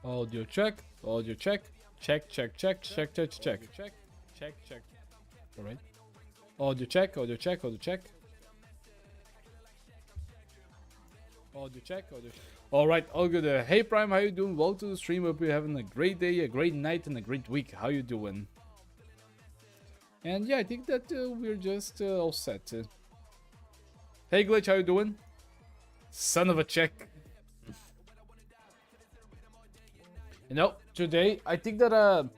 Audio check. Audio check. Check, check, check, check, check, check. Check, check. Alright. Audio check, audio check, audio check. Audio check, audio check. Alright, all good. Hey Prime, how you doing? Welcome to the stream. Hope you're having a great day, a great night, and a great week. How you doing? And yeah, I think that we're just all set. Hey Glitch, how you doing? Son of a check. You know, today I think that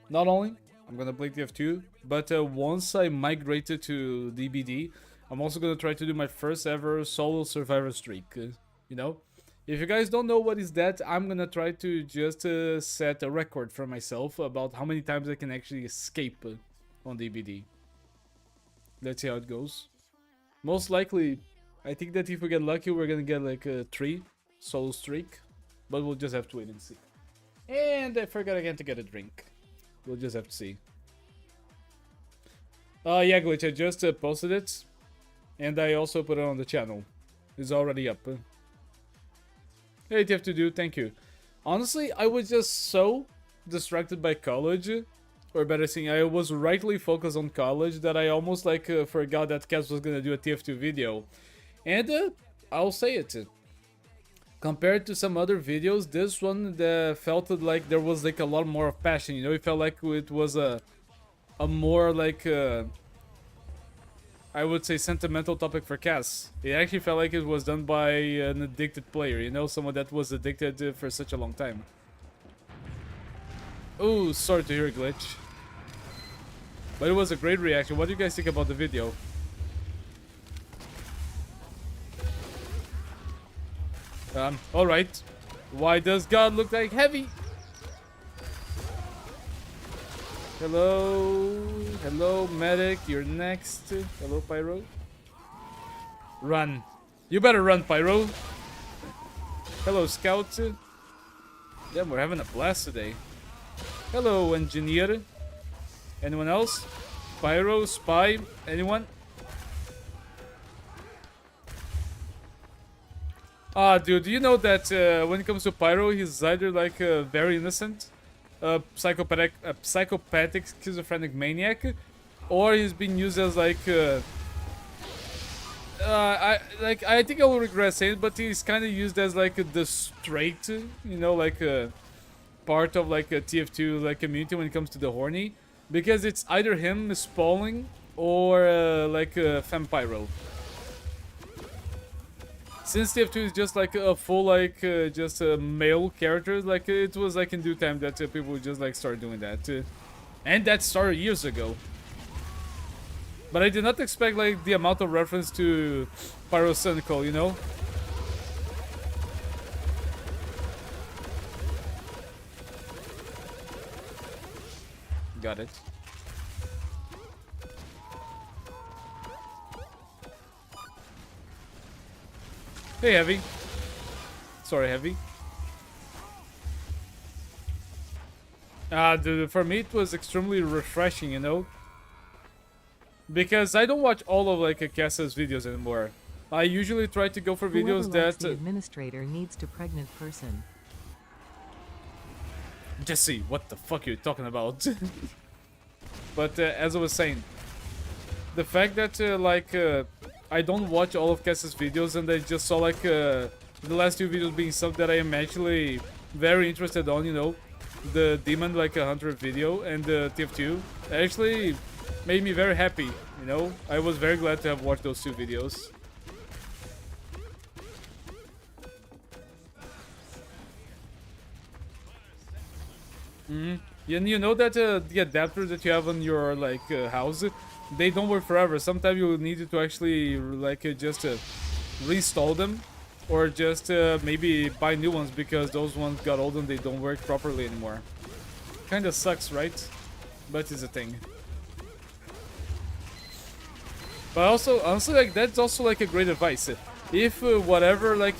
not only I'm gonna play TF2, but once I migrated to DBD, I'm also gonna try to do my first ever solo survivor streak. You know, if you guys don't know what is that, I'm gonna try to just set a record for myself about how many times I can actually escape on DBD. Let's see how it goes. Most likely, I think that if we get lucky, we're gonna get like a 3 solo streak, but we'll just have to wait and see. And I forgot again to get a drink. We'll just have to see. Yeah, Glitch, I just posted it. And I also put it on the channel. It's already up. Hey, TF2 dude, thank you. Honestly, I was just so distracted by college. Or better saying, I was rightly focused on college that I almost like forgot that Cass was gonna do a TF2 video. And I'll say it. Compared to some other videos, this one felt like there was like a lot more of passion, you know? It felt like it was a more like, I would say, sentimental topic for Cass. It actually felt like it was done by an addicted player, you know? Someone that was addicted for such a long time. Oh, sorry to hear, Glitch. But it was a great reaction. What do you guys think about the video? Alright. Why does God look like heavy? Hello. Hello, medic. You're next. Hello, Pyro. Run. You better run, Pyro. Hello, Scout. Damn, we're having a blast today. Hello, Engineer. Anyone else? Pyro, Spy, anyone? Dude, do you know that when it comes to Pyro, he's either like very innocent, psychopathic schizophrenic maniac, or he's being used as like, I think I will regret saying it, but he's kind of used as like the straight, you know, like part of like a TF2 like community when it comes to the horny, because it's either him spalling or like Vampyro. Since TF2 is just like a full like just a male character, like it was like in due time that people would just like start doing that, and that started years ago. But I did not expect like the amount of reference to Pyrocynical, you know. Got it. Hey, Heavy. Sorry, Heavy. Dude, for me it was extremely refreshing, you know? Because I don't watch all of like Cass's videos anymore. I usually try to go for videos that... the administrator needs to pregnant person. Jesse, what the fuck are you talking about? But as I was saying, the fact that I don't watch all of Cass's videos and I just saw like the last 2 videos being stuff that I am actually very interested on, you know, the Demon like a Hunter video and the TF2 actually made me very happy, you know. I was very glad to have watched those 2 videos. You know that the adapters that you have on your like house, they don't work forever. Sometimes you will need to actually like just reinstall them, or just maybe buy new ones because those ones got old and they don't work properly anymore. Kinda sucks, right? But it's a thing. But also, honestly, like that's also like a great advice. If whatever like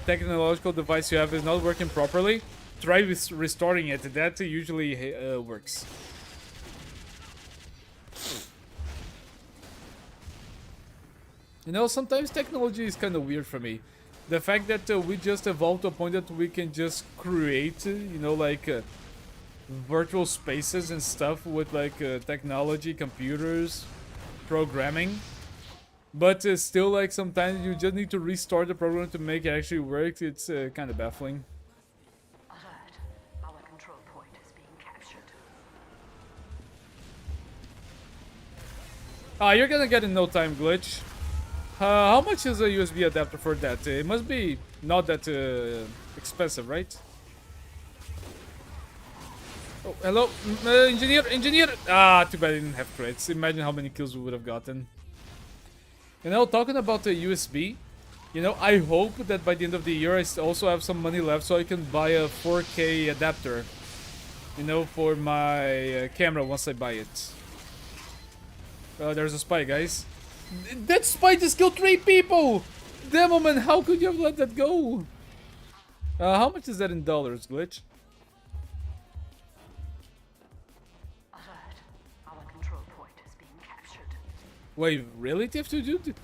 technological device you have is not working properly, try restoring it. That usually works. You know, sometimes technology is kind of weird for me. The fact that we just evolved to a point that we can just create, you know, like virtual spaces and stuff with like technology, computers, programming. But still, like, sometimes you just need to restart the program to make it actually work. It's kind of baffling. Alert. Our control point is being captured. Ah, you're gonna get in no time, Glitch. How much is a USB adapter for that? It must be not that expensive, right? Oh, hello, engineer! Ah, too bad I didn't have crits. Imagine how many kills we would have gotten. You know, talking about the USB, you know, I hope that by the end of the year I also have some money left so I can buy a 4K adapter, you know, for my camera once I buy it. There's a spy, guys. That spy just killed 3 people! Damn, man, how could you have let that go? How much is that in dollars, Glitch? Alert. Our control point is being captured. Wait, really, TF2 dude?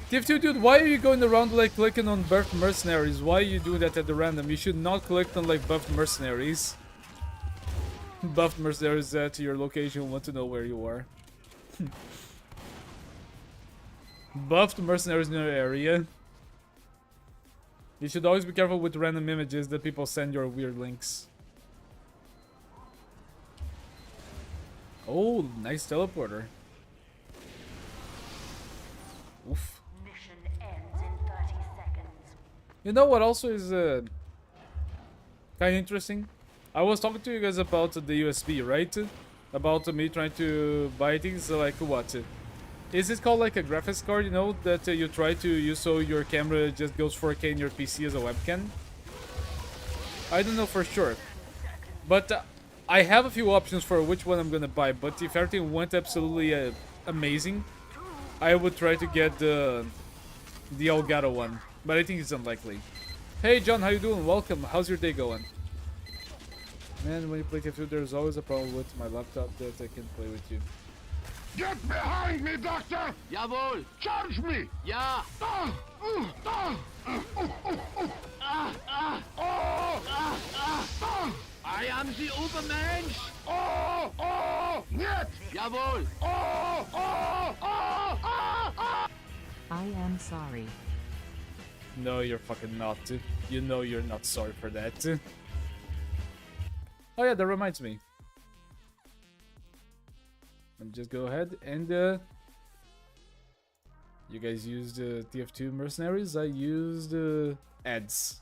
TF2 dude, why are you going around like clicking on buffed mercenaries? Why are you doing that at the random? You should not click on like buffed mercenaries. Buffed mercenaries at your location want to know where you are. Buffed mercenaries in your area. You should always be careful with random images that people send your weird links. Oh, nice teleporter. Oof. Mission ends in 30 seconds. You know what also is kind of interesting? I was talking to you guys about the USB, right? About me trying to buy things like what? Is it called like a graphics card, you know, that you try to use so your camera just goes 4K in your PC as a webcam? I don't know for sure. But I have a few options for which one I'm gonna buy, but if everything went absolutely amazing, I would try to get the Elgato one, but I think it's unlikely. Hey John, how you doing? Welcome. How's your day going? Man, when you play TF2, there's always a problem with my laptop that I can't play with you. Get behind me, Doctor! Jawohl! Charge me! Ja! I am the Übermensch! Нет! Jawohl! I am sorry. No, you're fucking not. You know you're not sorry for that. Oh yeah, that reminds me. Let me just go ahead and you guys used TF2 mercenaries. I used ads.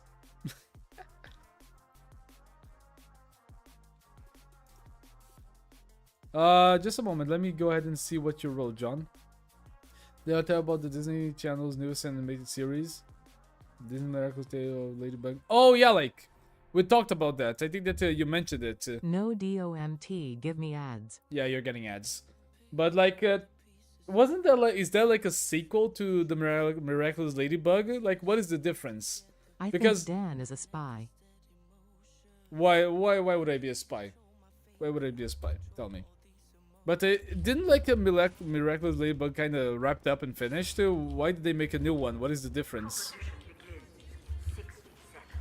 Just a moment. Let me go ahead and see what you wrote, John. Did I tell about the Disney Channel's newest animated series? Disney Miraculous Tale of Ladybug. Oh yeah, like we talked about that. I think that you mentioned it. No DOMT, give me ads. Yeah, you're getting ads. But like, wasn't that like? Is that like a sequel to the Miraculous Ladybug? Like, what is the difference? I Because- think Dan is a spy. Why would I be a spy? Why would I be a spy? Tell me. But didn't like a Miraculous Ladybug kind of wrapped up and finished? Why did they make a new one? What is the difference? Mission begins. 60 seconds.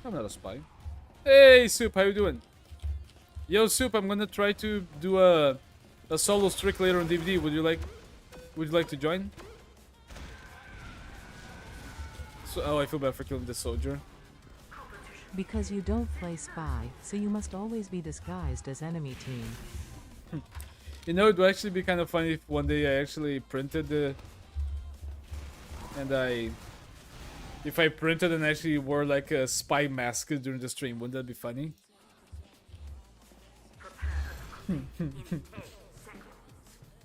I'm not a spy. Hey, Soup, how you doing? Yo, Soup, I'm gonna try to do a solo streak later on DBD. Would you like to join? So, oh, I feel bad for killing this soldier. Because you don't play spy, so you must always be disguised as enemy team. You know, it would actually be kind of funny if one day I actually printed if I printed and actually wore like a spy mask during the stream. Wouldn't that be funny?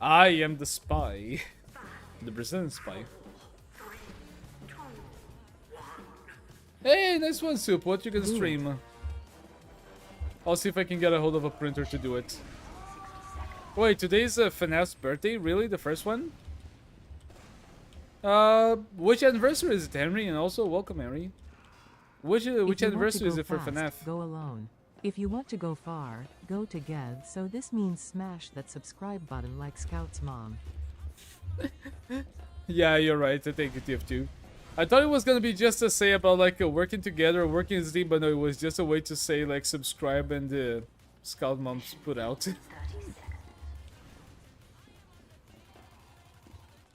I am the spy. The Brazilian spy. Hey, nice one, Soup. What you can stream? I'll see if I can get a hold of a printer to do it. Wait, today's FNAF's birthday? Really? The first one? Which anniversary is it, Henry? And also, welcome, Henry. Which If you want to anniversary is go it for fast, FNAF? Go alone. If you want to go far, go together. So this means smash that subscribe button like Scout's mom. Yeah, you're right. I think TF2. I thought it was gonna be just to say about like working together, working as a team, but no, it was just a way to say like subscribe and Scout Moms put out.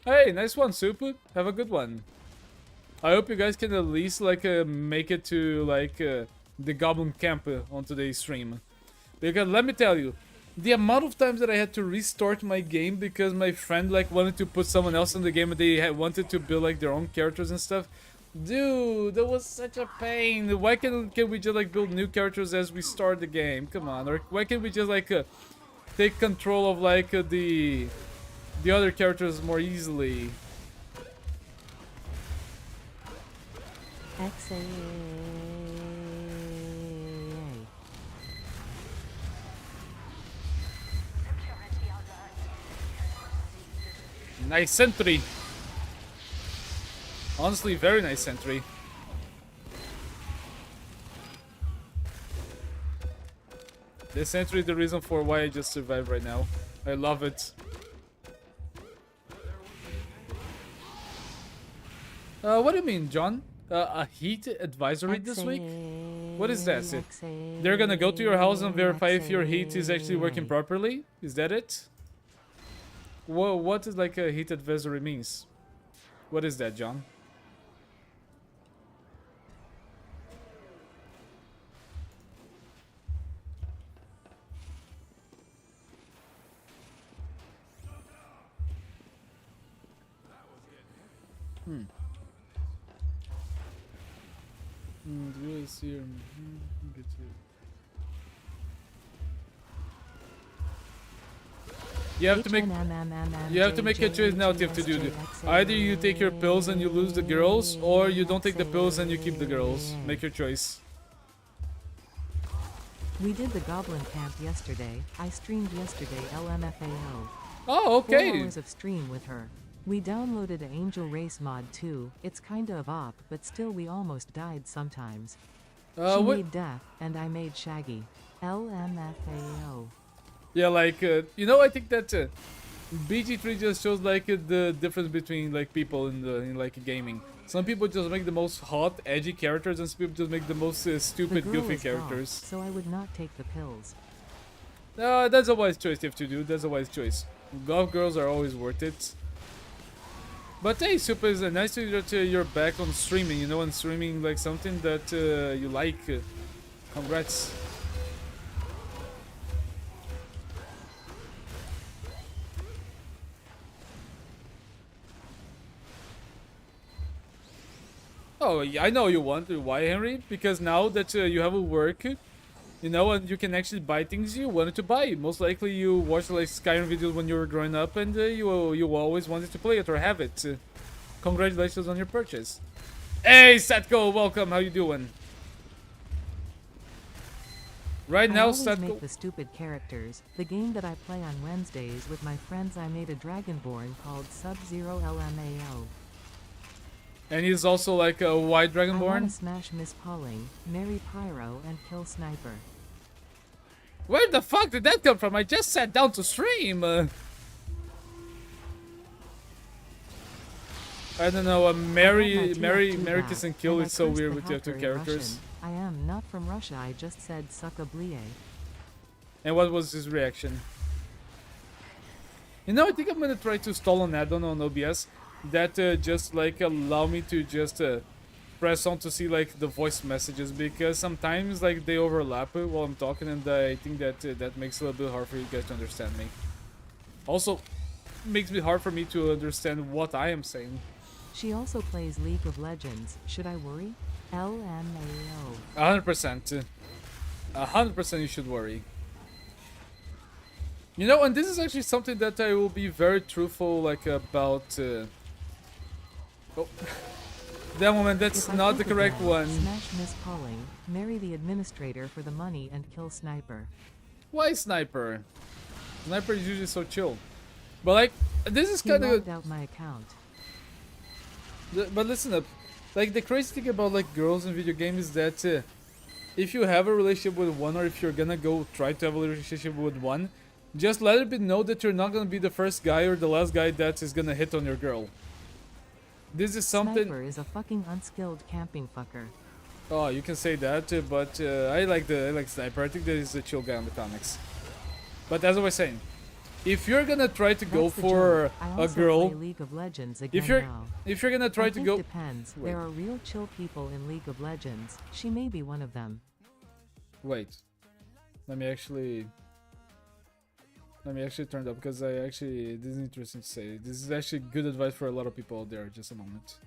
Hey, nice one, Soup. Have a good one. I hope you guys can at least like make it to like the Goblin Camp on today's stream, because let me tell you, the amount of times that I had to restart my game because my friend like wanted to put someone else in the game and they had wanted to build like their own characters and stuff. Dude, that was such a pain. Why can we just like build new characters as we start the game? Come on, or why can't we just like take control of like the other characters more easily? XAA. Nice sentry. Honestly, very nice sentry. This sentry is the reason for why I just survived right now. I love it. What do you mean, John? A heat advisory this week? What is that? They're gonna go to your house and verify if your heat is actually working properly? Is that it? What is like a heat advisory means? What is that, John? Do I see her? Get to You have to make a choice now, Tiff, to do. Either you take your pills and you lose the girls, or you don't take the pills and you keep the girls. Make your choice. We did the Goblin Camp yesterday. I streamed yesterday LMFAO. Oh, okay. 4 hours of stream with her. We downloaded a Angel Race mod too. It's kinda of op, but still we almost died sometimes. She made Death, and I made Shaggy. LMFAO. Yeah, like, you know, I think that BG3 just shows like the difference between like people in like gaming. Some people just make the most hot, edgy characters, and some people just make the most stupid, goofy characters. So I would not take the pills. That's a wise choice, Tiff, to do. That's a wise choice. Golf girls are always worth it. But hey, Super, it's nice to hear that you're back on streaming, you know, and streaming like something that you like. Congrats. Oh, yeah, I know you want to. Why, Henry? Because now that you have a work, you know, and you can actually buy things you wanted to buy. Most likely you watched like Skyrim videos when you were growing up, and you always wanted to play it or have it. Congratulations on your purchase. Hey, Satko, welcome. How you doing? Right now, I always Satko. make the stupid characters. The game that I play on Wednesdays with my friends, I made a Dragonborn called Sub-Zero LMAO. And he's also like a white I wanna Dragonborn. smash Miss Pauling, marry Pyro, and kill Sniper. Where the fuck did that come from? I just sat down to stream. I don't know. Marry, kiss, and kill is so weird with your two characters. I am not from Russia. I just said suckablie. And what was his reaction? You know, I think I'm gonna try to install an add-on on OBS that just like allow me to just press on to see like the voice messages, because sometimes like they overlap while I'm talking, and I think that that makes it a little bit hard for you guys to understand me. Also, makes it hard for me to understand what I am saying. She also plays League of Legends. Should I worry? LMAO. 100%. 100% you should worry. You know, and this is actually something that I will be very truthful like about. Oh, that moment, that's not the correct one. Smash Miss Pauling, marry the administrator for the money, and kill Sniper. Why Sniper? Sniper is usually so chill. But like, this is He kind of. logged out my account. But listen up. like the crazy thing about like girls in video games is that if you have a relationship with one, or if you're gonna go try to have a relationship with one, just let it be know that you're not gonna be the first guy or the last guy that is gonna hit on your girl. This is something. Sniper is a fucking unskilled camping fucker. Oh, you can say that, but I like Sniper. I think that he's a chill guy in the comics. But as I was saying, if you're gonna try to go That's the for joke. I a also girl, play League of Legends again if you're now. gonna try I to think go, depends. Wait. There are real chill people in League of Legends. She may be one of them. wait, let me actually turn it up because this is interesting to say. This is actually good advice for a lot of people out there. Just a moment.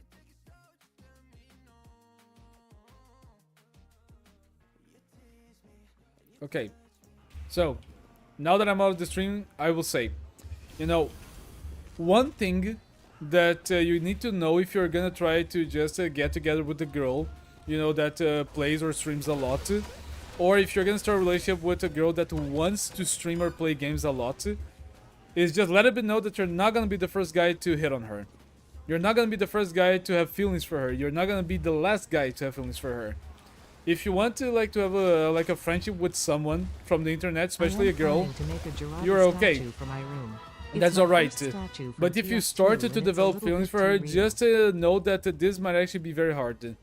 Okay, so now that I'm out of the stream, I will say, you know, one thing that you need to know if you're gonna try to just get together with a girl, you know, that plays or streams a lot, or if you're gonna start a relationship with a girl that wants to stream or play games a lot, is just let it be know that you're not gonna be the first guy to hit on her. You're not gonna be the first guy to have feelings for her. You're not gonna be the last guy to have feelings for her. If you want to like to have a friendship with someone from the internet, especially a girl, To make a Girardi you're okay. statue for my room. It's That's my alright. first statue from But if you TF2, started and to it's a develop little feelings bit for her, too real. just know that this might actually be very hard.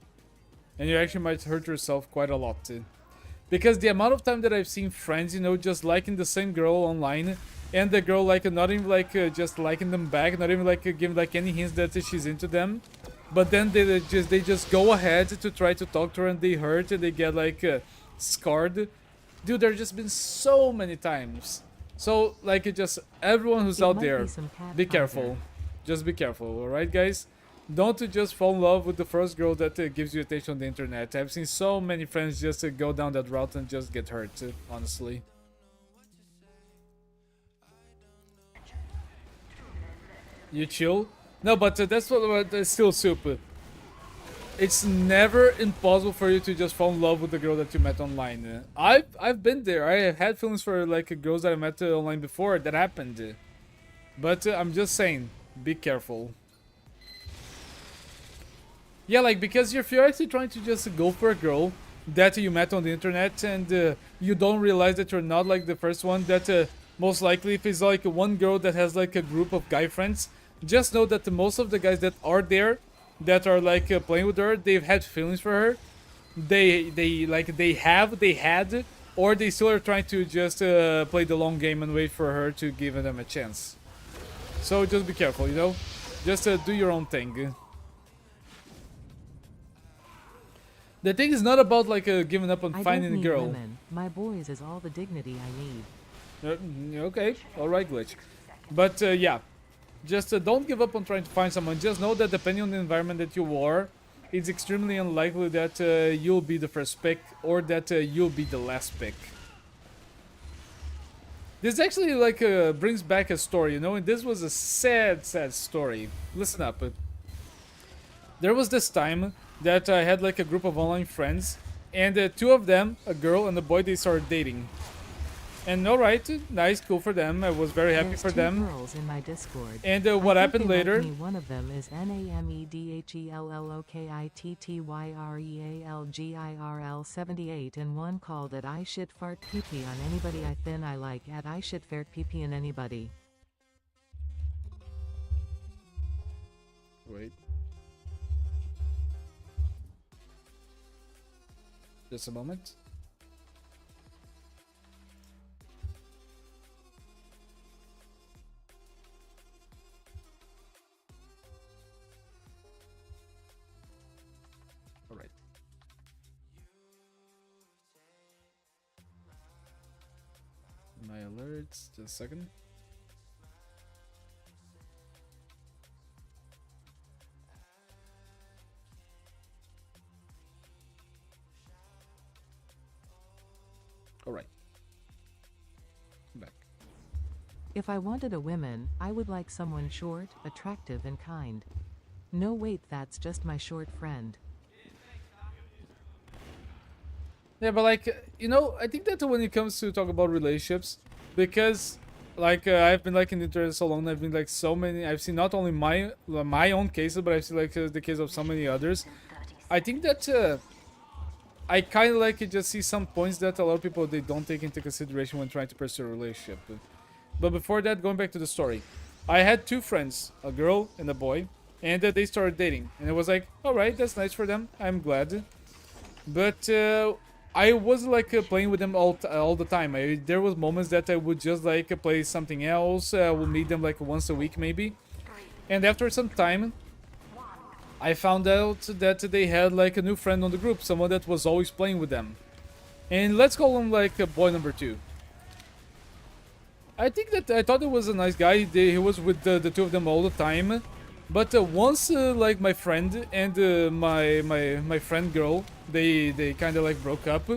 And you actually might hurt yourself quite a lot. Because the amount of time that I've seen friends, you know, just liking the same girl online, and the girl like not even like just liking them back, not even like giving like any hints that she's into them, but then they just go ahead to try to talk to her and they hurt and they get like scarred. Dude, there's just been so many times. So like just everyone who's It out might there, be some cat be content. careful. Just be careful, alright guys? Don't just fall in love with the first girl that gives you attention on the internet. I've seen so many friends just go down that route and just get hurt, honestly. You chill? No, but that's what still soup. It's never impossible for you to just fall in love with the girl that you met online. I've been there. I have had feelings for like girls that I met online before. That happened. But I'm just saying, be careful. Yeah, like because if you're actually trying to just go for a girl that you met on the internet and you don't realize that you're not like the first one, that most likely if it's like one girl that has like a group of guy friends, just know that most of the guys that are there that are like playing with her, they've had feelings for her. They had, or they still are trying to just play the long game and wait for her to give them a chance. So just be careful, you know. Just do your own thing. The thing is not about like giving up on I finding don't a need girl. women. My boys is all the dignity I need. Okay, alright, Glitch. But yeah, just don't give up on trying to find someone. Just know that depending on the environment that you are, it's extremely unlikely that you'll be the first pick or that you'll be the last pick. This actually like brings back a story, you know, and this was a sad story. Listen up. There was this time that I had like a group of online friends, and two of them, a girl and a boy, they started dating. And alright, nice, cool for them. I was very happy There's for two them. girls in my Discord. And I what think happened they like later? me. One of them is NAMEDHELLOKITTYREALGIRL78, and one called at I shit fart pee on anybody I thin I like at I shit fart pee on anybody. Wait. Just a moment. Alright. My alerts, just a second. Alright. Back. If I wanted a woman, I would like someone short, attractive and kind. No wait, that's just my short friend. Yeah, but like, you know, I think that when it comes to talk about relationships, because like I've been like in the internet so long, I've been like so many, I've seen not only my own cases, but I've seen like the case of so many others. I think that I kind of like just see some points that a lot of people they don't take into consideration when trying to pursue a relationship. But before that, going back to the story, I had two friends, a girl and a boy, and they started dating, and it was like, all right, that's nice for them. I'm glad, but I wasn't like playing with them all the time. There was moments that I would just like play something else. Would meet them like once a week maybe, and after some time, I found out that they had like a new friend on the group, someone that was always playing with them. And let's call him like boy number 2. I think that I thought it was a nice guy. He was with the two of them all the time. But once like my friend and my friend girl, they kind of like broke up.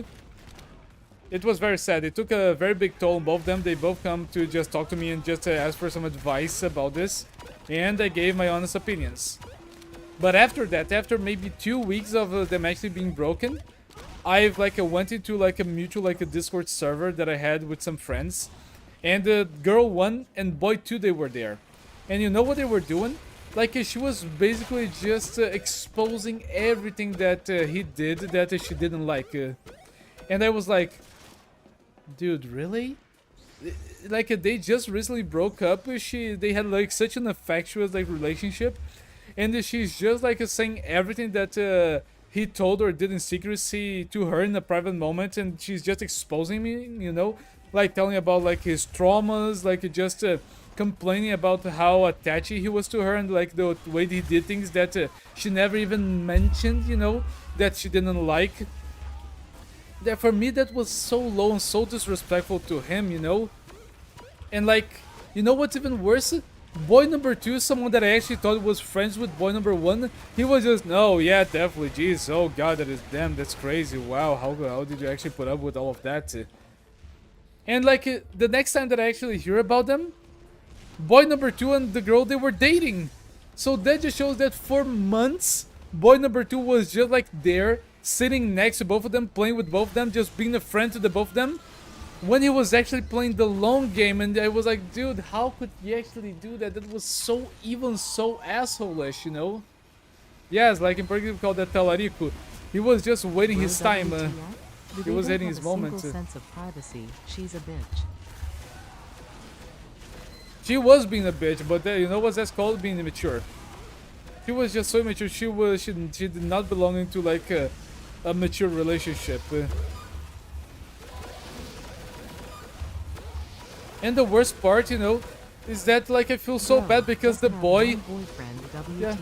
It was very sad. It took a very big toll on both of them. They both come to just talk to me and just ask for some advice about this. And I gave my honest opinions. But after that, after maybe 2 weeks of them actually being broken, I've like went into like a mutual like a Discord server that I had with some friends, and girl 1 and boy 2 they were there, and you know what they were doing? Like she was basically just exposing everything that he did that she didn't like, and I was like, dude, really? Like they just recently broke up. They had like such an affectionate like relationship. And she's just like saying everything that he told or did in secrecy to her in a private moment, and she's just exposing me, you know, like telling about like his traumas, like just complaining about how attached he was to her and like the way he did things that she never even mentioned, you know, that she didn't like. That for me that was so low and so disrespectful to him, you know. And like, you know what's even worse? Boy number 2, someone that I actually thought was friends with boy number 1, he was just, no, yeah, definitely, jeez, oh god, that is, damn, that's crazy, wow, how did you actually put up with all of that? And like, the next time that I actually hear about them, boy number 2 and the girl, they were dating. So that just shows that for months, boy number 2 was just like there, sitting next to both of them, playing with both of them, just being a friend to the both of them, when he was actually playing the long game. And I was like, dude, how could he actually do that? That was so evil and so asshole-ish, you know? Yes, like in particular called that Talarico. He was just waiting his time. He was hitting his moment. Sense of privacy. She's a bitch. She was being a bitch, but you know what that's called? Being immature. She was just so immature. She did not belong into like a mature relationship. And the worst part, you know, is that like I feel so bad because the boy. Yeah.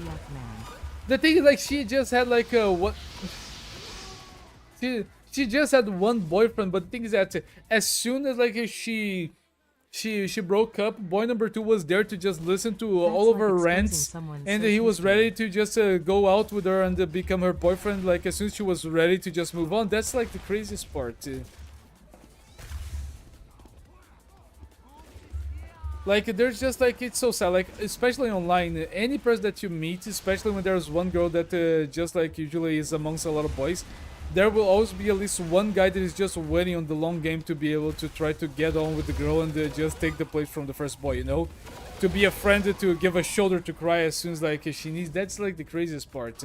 The thing is, like, she just had like what? She just had one boyfriend, but the thing is that as soon as like she broke up, boy number 2 was there to just listen to all of her rants, and he was ready to just go out with her and become her boyfriend. Like as soon as she was ready to just move on. That's like the craziest part. Like, there's just, like, it's so sad, like, especially online, any person that you meet, especially when there's one girl that just, like, usually is amongst a lot of boys, there will always be at least one guy that is just waiting on the long game to be able to try to get on with the girl and just take the place from the first boy, you know? To be a friend, to give a shoulder to cry as soon as, like, she needs, that's, like, the craziest part.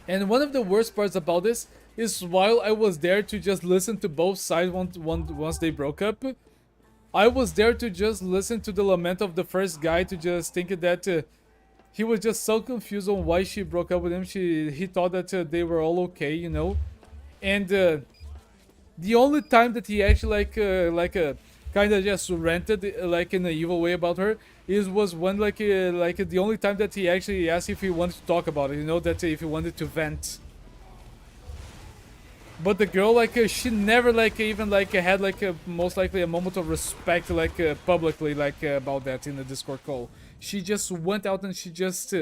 And one of the worst parts about this is while I was there to just listen to both sides once they broke up, I was there to just listen to the lament of the first guy, to just think that he was just so confused on why she broke up with him. He thought that they were all okay, you know. And the only time that he actually kind of just ranted like in an evil way about her was when like the only time that he actually asked if he wanted to talk about it, you know, that if he wanted to vent. But the girl, like, she never, like, even, like, had, like, most likely a moment of respect, like, publicly, like, about that in the Discord call. She just went out and she just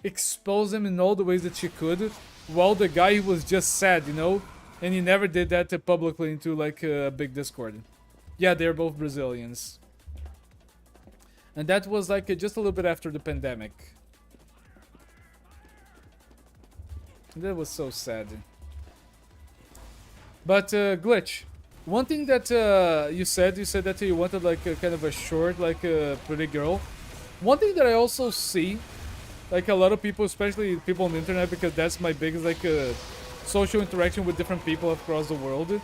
exposed him in all the ways that she could, while the guy was just sad, you know? And he never did that publicly into, like, a big Discord. Yeah, they're both Brazilians. And that was, like, just a little bit after the pandemic. That was so sad. But Glitch, one thing that you said that you wanted like kind of a short, like pretty girl. One thing that I also see like a lot of people, especially people on the internet, because that's my biggest like social interaction with different people across the world,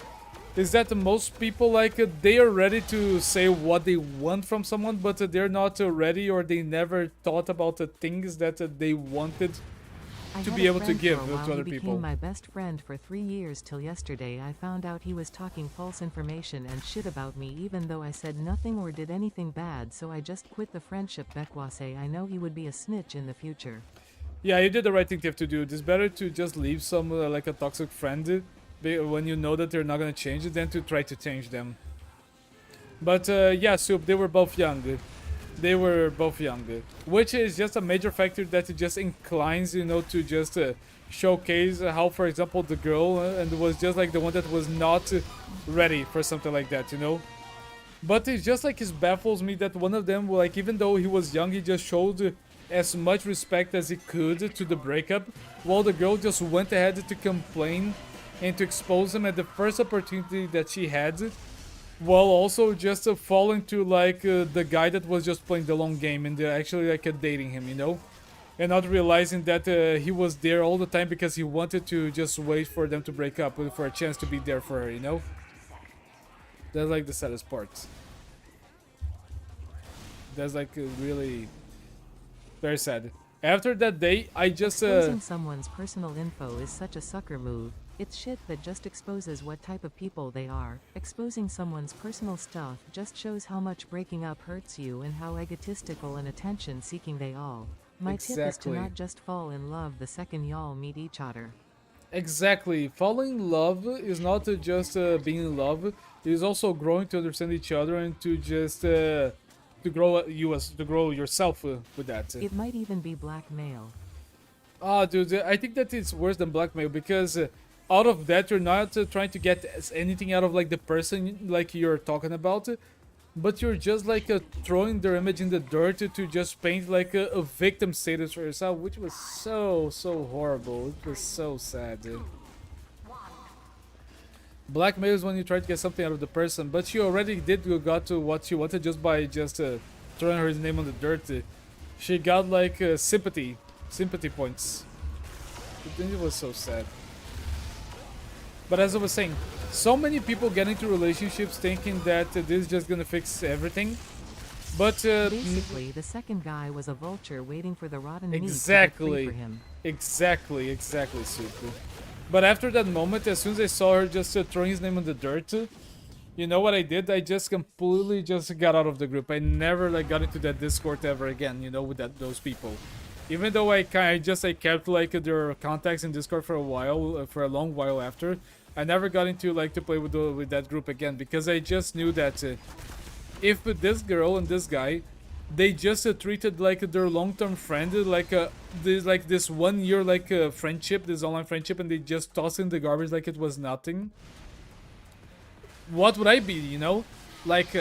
is that most people like they are ready to say what they want from someone, but they're not ready, or they never thought about the things that they wanted to be able to give to other he people. Became my best friend for 3 years till yesterday. I found out he was talking false information and shit about me, even though I said nothing or did anything bad. So I just quit the friendship. Bekwase, I know he would be a snitch in the future. Yeah, you did the right thing to have to do. It's better to just leave some like a toxic friend when you know that they're not gonna change it, than to try to change them. But yeah, Soup, they were both young. They were both young, which is just a major factor that it just inclines, you know, to just showcase how, for example, the girl and was just like the one that was not ready for something like that, you know. But it's just like it baffles me that one of them, like, even though he was young, he just showed as much respect as he could to the breakup, while the girl just went ahead to complain and to expose him at the first opportunity that she had, while also just falling to like the guy that was just playing the long game and actually like dating him, you know, and not realizing that he was there all the time because he wanted to just wait for them to break up, for a chance to be there for her, you know. That's like the saddest part. That's like really very sad. After that day, I just Exposing someone's personal info is such a sucker move. It's shit that just exposes what type of people they are. Exposing someone's personal stuff just shows how much breaking up hurts you and how egotistical and attention-seeking they all. My tip is to not just fall in love the second y'all meet each other. Exactly. Falling in love is not just being in love. It is also growing to understand each other and to just to grow yourself with that. It might even be blackmail. Oh, dude, I think that it's worse than blackmail, because out of that you're not trying to get anything out of like the person like you're talking about, but you're just like throwing their image in the dirt to just paint like a victim status for yourself, which was so horrible. It was so sad, dude. Blackmail is when you try to get something out of the person, but she already got to what she wanted just by just throwing her name on the dirt. She got like sympathy points. It was so sad. But as I was saying, so many people get into relationships thinking that this is just gonna fix everything. But basically, the second guy was a vulture waiting for the rotten meat to get free for him. Exactly, super. But after that moment, as soon as I saw her just throwing his name on the dirt, you know what I did? I just completely just got out of the group. I never like got into that Discord ever again, you know, with those people. Even though I kept like their contacts in Discord for a while, for a long while after, I never got into like to play with that group again, because I just knew that if this girl and this guy, they just treated like their long-term friend like this 1 year like friendship, this online friendship, and they just tossed in the garbage like it was nothing. What would I be, you know? Like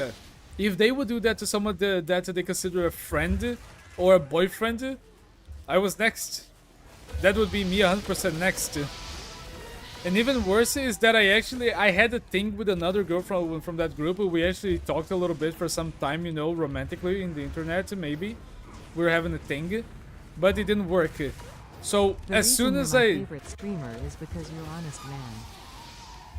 if they would do that to someone that they consider a friend or a boyfriend, I was next. That would be me 100% next. And even worse is that I had a thing with another girl from that group. We actually talked a little bit for some time, you know, romantically in the internet, maybe. We were having a thing, but it didn't work. So as soon as my favorite streamer is because you're honest, man.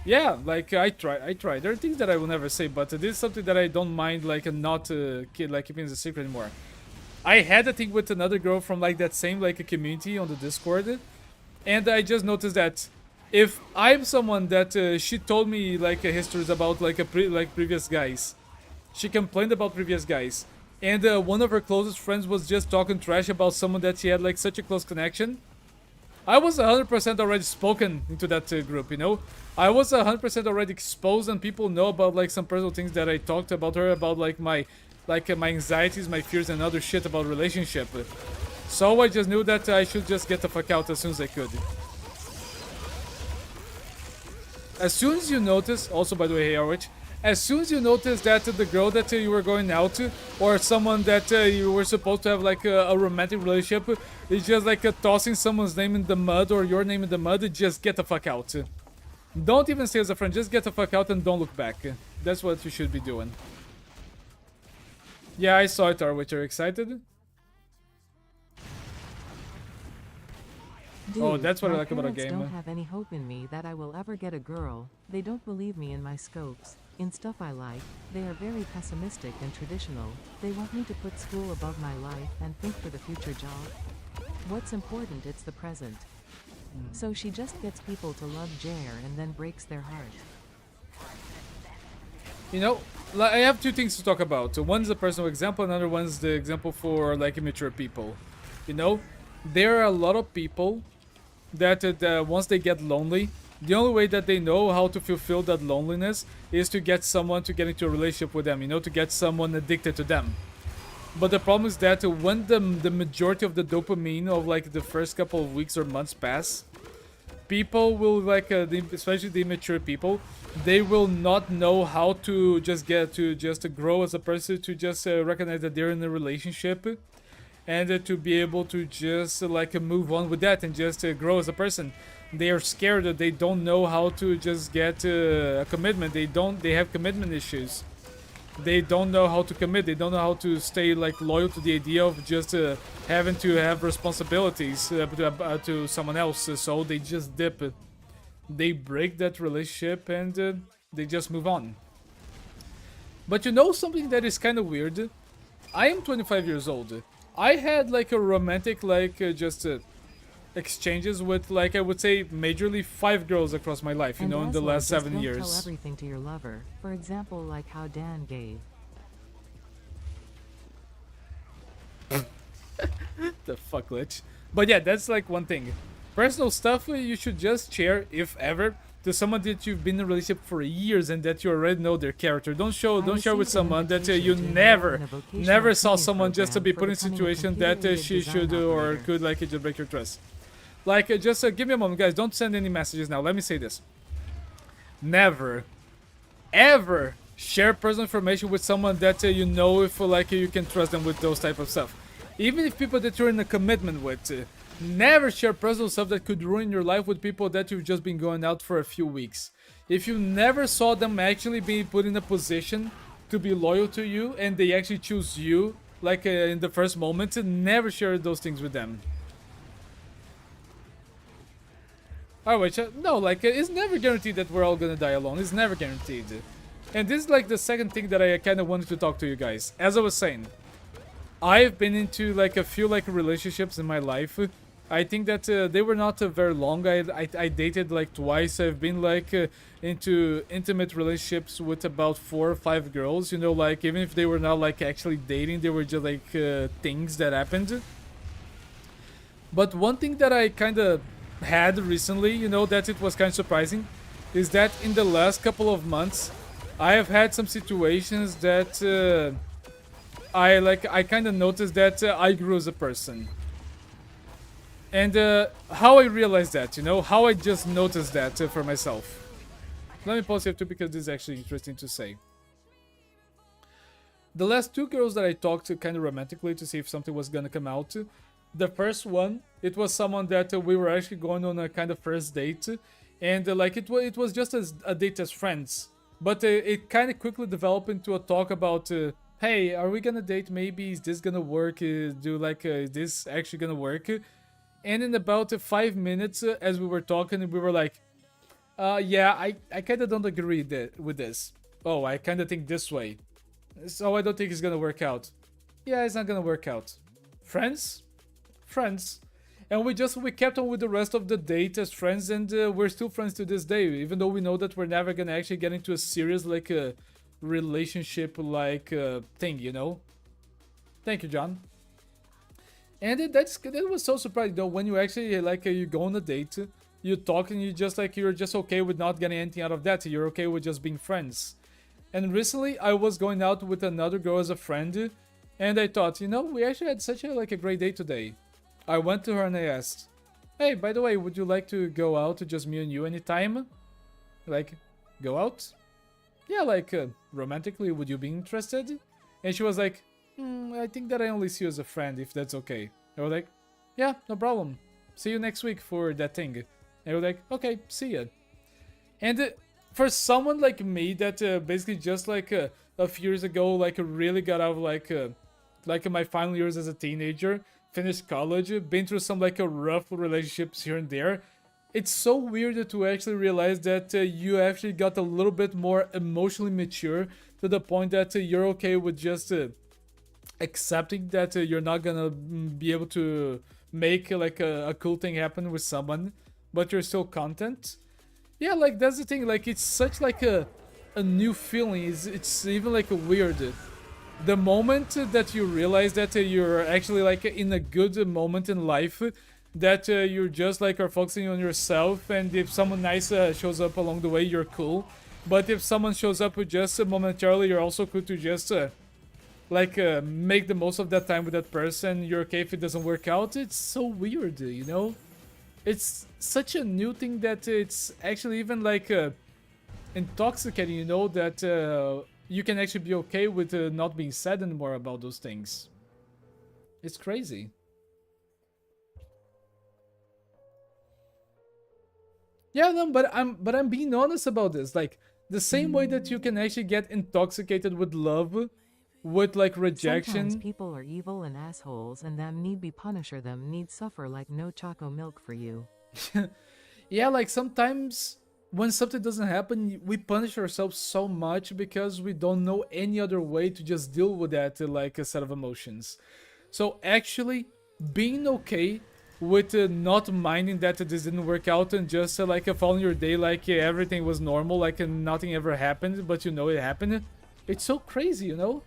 Yeah, like I try. There are things that I will never say, but this is something that I don't mind, like not keeping as a secret anymore. I had a thing with another girl from like that same like a community on the Discord, and I just noticed that if I'm someone that she told me like histories about like previous guys, she complained about previous guys, and one of her closest friends was just talking trash about someone that she had like such a close connection, I was 100% already spoken into that group, you know? I was 100% already exposed, and people know about like some personal things that I talked about her, about like my anxieties, my fears, and other shit about relationship. So I just knew that I should just get the fuck out as soon as I could. As soon as you notice, also by the way, hey Arwich, as soon as you notice that the girl that you were going out to, or someone that you were supposed to have like a romantic relationship, is just like tossing someone's name in the mud or your name in the mud, just get the fuck out. Don't even stay as a friend, just get the fuck out and don't look back. That's what you should be doing. Yeah, I saw it, Arwich. Are you excited? Dude, Oh, that's what I my like about a parents game. don't have any hope in me that I will ever get a girl. They don't believe me in my scopes. In stuff I like, they are very pessimistic and traditional. They want me to put school above my life and think for the future job. What's important, it's the present. So she just gets people to love Jer and then breaks their heart. You know, I have two things to talk about. One's the personal example, another one's the example for like immature people. You know, there are a lot of people that once they get lonely, the only way that they know how to fulfill that loneliness is to get someone to get into a relationship with them, you know, to get someone addicted to them. But the problem is that when the majority of the dopamine of like the first couple of weeks or months pass, people will like, especially the immature people, they will not know how to just grow as a person, to just recognize that they're in a relationship, and to be able to just move on with that and just grow as a person. They are scared that they don't know how to just get a commitment. They have commitment issues. They don't know how to commit. They don't know how to stay like loyal to the idea of just having to have responsibilities to someone else. So they just dip. They break that relationship and they just move on. But you know something that is kind of weird? I am 25 years old. I had like a romantic exchanges with, like, I would say majorly 5 girls across my life, you know, in the last 7 years. Tell everything to your lover. For example, like how Dan gave. The fuck, Lich. But yeah, that's like one thing. Personal stuff you should just share, if ever, to someone that you've been in a relationship for years and that you already know their character. Don't share with someone that you never saw someone just to be put in a situation that she should or could like just break your trust. Like, just give me a moment, guys. Don't send any messages now. Let me say this. Never, ever share personal information with someone that you know if like you can trust them with those type of stuff. Even if people that you're in a commitment with. Never share personal stuff that could ruin your life with people that you've just been going out for a few weeks. If you never saw them actually be put in a position to be loyal to you and they actually choose you, like in the first moment, never share those things with them. Alright, no, like, it's never guaranteed that we're all gonna die alone. It's never guaranteed. And this is like the second thing that I kind of wanted to talk to you guys. As I was saying, I've been into like a few like relationships in my life. I think that they were not very long. I dated like twice. I've been like into intimate relationships with about 4 or 5 girls. You know, like even if they were not like actually dating, they were just like things that happened. But one thing that I kind of had recently, you know, that it was kind of surprising, is that in the last couple of months, I have had some situations that I kind of noticed that I grew as a person. And how I realized that, you know, how I just noticed that for myself. Let me pause here too, because this is actually interesting to say. The last 2 girls that I talked to kind of romantically to see if something was gonna come out. The first one, it was someone that we were actually going on a kind of first date. And like it was just as a date as friends. But it kind of quickly developed into a talk about, hey, are we gonna date? Maybe is this gonna work? Is this actually gonna work? And in about 5 minutes, as we were talking, we were like, yeah, I kind of don't agree with this. Oh, I kind of think this way. So I don't think it's gonna work out. Yeah, it's not gonna work out. Friends? Friends. And we kept on with the rest of the date as friends, and we're still friends to this day, even though we know that we're never gonna actually get into a serious, like, relationship, like, thing, you know? Thank you, John. And that was so surprising, though, when you actually, like, you go on a date, you talk, and you're just okay with not getting anything out of that. You're okay with just being friends. And recently, I was going out with another girl as a friend, and I thought, you know, we actually had such a great day today. I went to her and I asked, hey, by the way, would you like to go out, just me and you anytime? Like, go out? Yeah, like, romantically, would you be interested? And she was like, I think that I only see you as a friend, if that's okay. I was like, yeah, no problem. See you next week for that thing. And I was like, okay, see ya. And for someone like me that basically just like a few years ago, like really got out of like my final years as a teenager, finished college, been through some like a rough relationships here and there. It's so weird to actually realize that you actually got a little bit more emotionally mature to the point that you're okay with just accepting that you're not gonna be able to make like a cool thing happen with someone, but you're still content. Yeah, like that's the thing. Like it's such like a new feeling. It's even like weird. The moment that you realize that you're actually like in a good moment in life, that you're just like are focusing on yourself, and if someone nice shows up along the way, you're cool. But if someone shows up just momentarily, you're also cool to just make the most of that time with that person. You're okay if it doesn't work out. It's so weird, you know? It's such a new thing that it's actually even like intoxicating, you know, that you can actually be okay with not being sad anymore about those things. It's crazy. Yeah, no, but I'm being honest about this. Like the same way that you can actually get intoxicated with love, with like rejection. Sometimes people are evil and assholes, and them need be punisher. Them need suffer like no choco milk for you. Yeah, like sometimes when something doesn't happen, we punish ourselves so much because we don't know any other way to just deal with that like a set of emotions. So actually being okay with not minding that this didn't work out and just like following your day like everything was normal, like nothing ever happened, but you know it happened. It's so crazy, you know?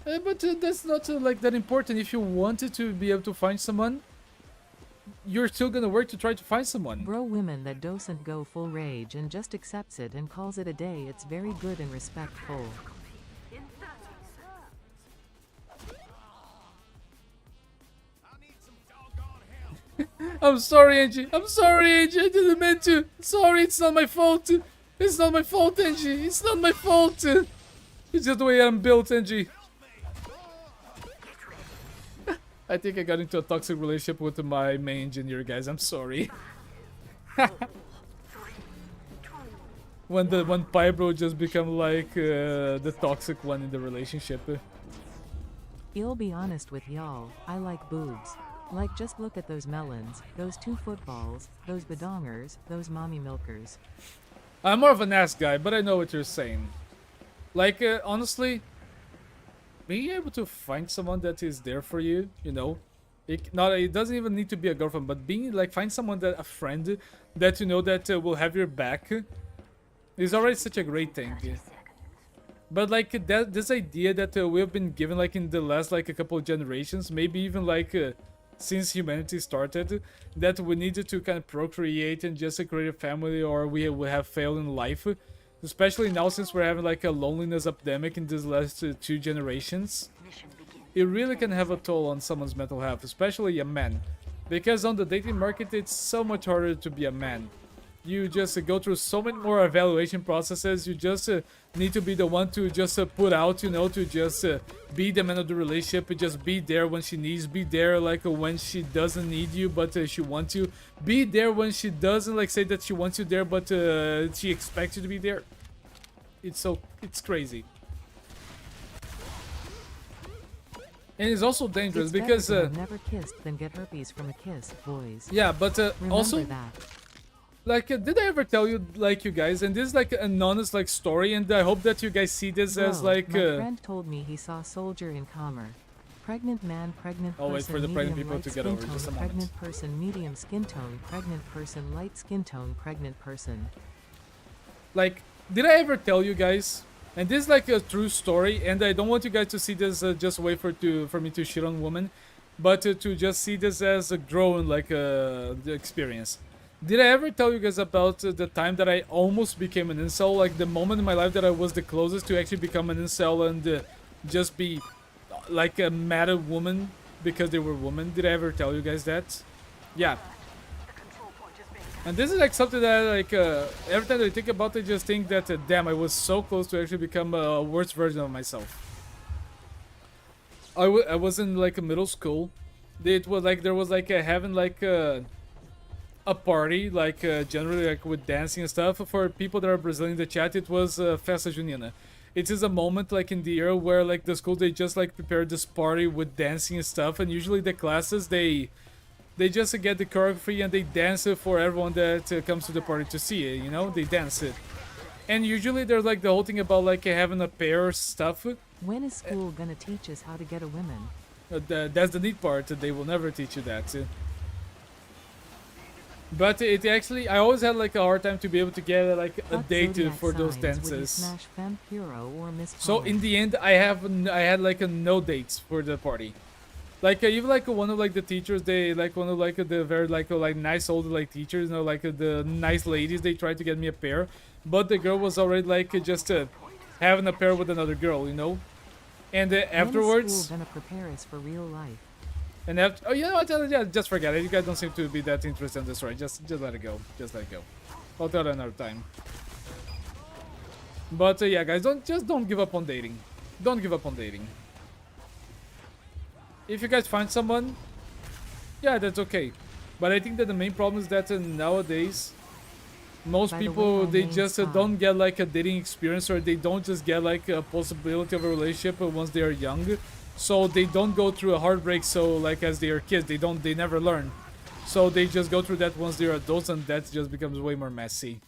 But that's not like that important. If you wanted to be able to find someone, you're still gonna work to try to find someone. Bro, women that doesn't go full rage and just accepts it and calls it a day, it's very good and respectful. I'm sorry, Angie. I'm sorry, Angie. I didn't mean to. Sorry, it's not my fault. It's not my fault, Angie. It's not my fault. It's just the way I'm built, Angie. I think I got into a toxic relationship with my main engineer, guys. I'm sorry. when Pybro just become like the toxic one in the relationship. I'll be honest with y'all, I like boobs. Like, just look at those melons, those 2 footballs, those badongers, those mommy milkers. I'm more of an ass guy, but I know what you're saying. Like, honestly, being able to find someone that is there for you, you know, it doesn't even need to be a girlfriend, but being like find someone that a friend that you know that will have your back is already such a great thing. But like this idea that we've been given like in the last like a couple of generations, maybe even like since humanity started, that we needed to kind of procreate and just create a family, or we have failed in life. Especially now since we're having like a loneliness epidemic in these last 2 generations. It really can have a toll on someone's mental health, especially a man. Because on the dating market, it's so much harder to be a man. You just go through so many more evaluation processes. You just need to be the one to just put out, you know, to just be the man of the relationship. Just be there when she needs, be there like when she doesn't need you, but she wants you. Be there when she doesn't like say that she wants you there, but she expects you to be there. It's crazy. And it's also dangerous because never kissed than get herpes from a kiss, boys. Yeah, but also that. Like, did I ever tell you, like, you guys, and this is like an honest like story, and I hope that you guys see this as like. My friend told me he saw soldier in Calmer. Pregnant man, pregnant person. I'll wait for the pregnant people to get over. Just a moment. Pregnant person, medium skin tone. Pregnant person, light skin tone. Pregnant person. Like, did I ever tell you guys? And this is like a true story, and I don't want you guys to see this just a way for me to shit on women, but to just see this as a growing like the experience. Did I ever tell you guys about the time that I almost became an incel? Like the moment in my life that I was the closest to actually become an incel and just be like a mad at woman because they were women. Did I ever tell you guys that? Yeah. And this is like something that like every time I think about it, I just think that damn, I was so close to actually become a worse version of myself. I was in like a middle school. It was like there was like having like a party, like generally like with dancing and stuff. For people that are Brazilian in the chat, it was Festa Junina. it is a moment like in the year where like the school they just like prepare this party with dancing and stuff, and usually the classes they just get the choreography and they dance it for everyone that comes to the party to see it, you know, they dance it. And usually there's like the whole thing about like having a pair stuff. When is school gonna teach us how to get a woman? That's the neat part, they will never teach you that. But it actually, I always had like a hard time to be able to get like a What date zodiac for those signs would you dances. smash Femme Puro or Miss So Polly? in the end, I had like a no dates for the party. Like even like one of like the teachers, they like one of like the very like nice old like teachers, you know, like the nice ladies. They tried to get me a pair, but the girl was already like just having a pair with another girl, you know. And When is afterwards, school gonna prepare us for real life? and after, oh, you know what? Yeah, just forget it. You guys don't seem to be that interested in this, right? Just let it go. Just let it go. I'll tell you another time. But yeah, guys, don't give up on dating. Don't give up on dating. If you guys find someone, yeah, that's okay. But I think that the main problem is that nowadays, most By the way, people my they name's just Bob. don't get like a dating experience, or they don't just get like a possibility of a relationship once they are young. So they don't go through a heartbreak. So like as they are kids, they never learn. So they just go through that once they're adults, and that just becomes way more messy.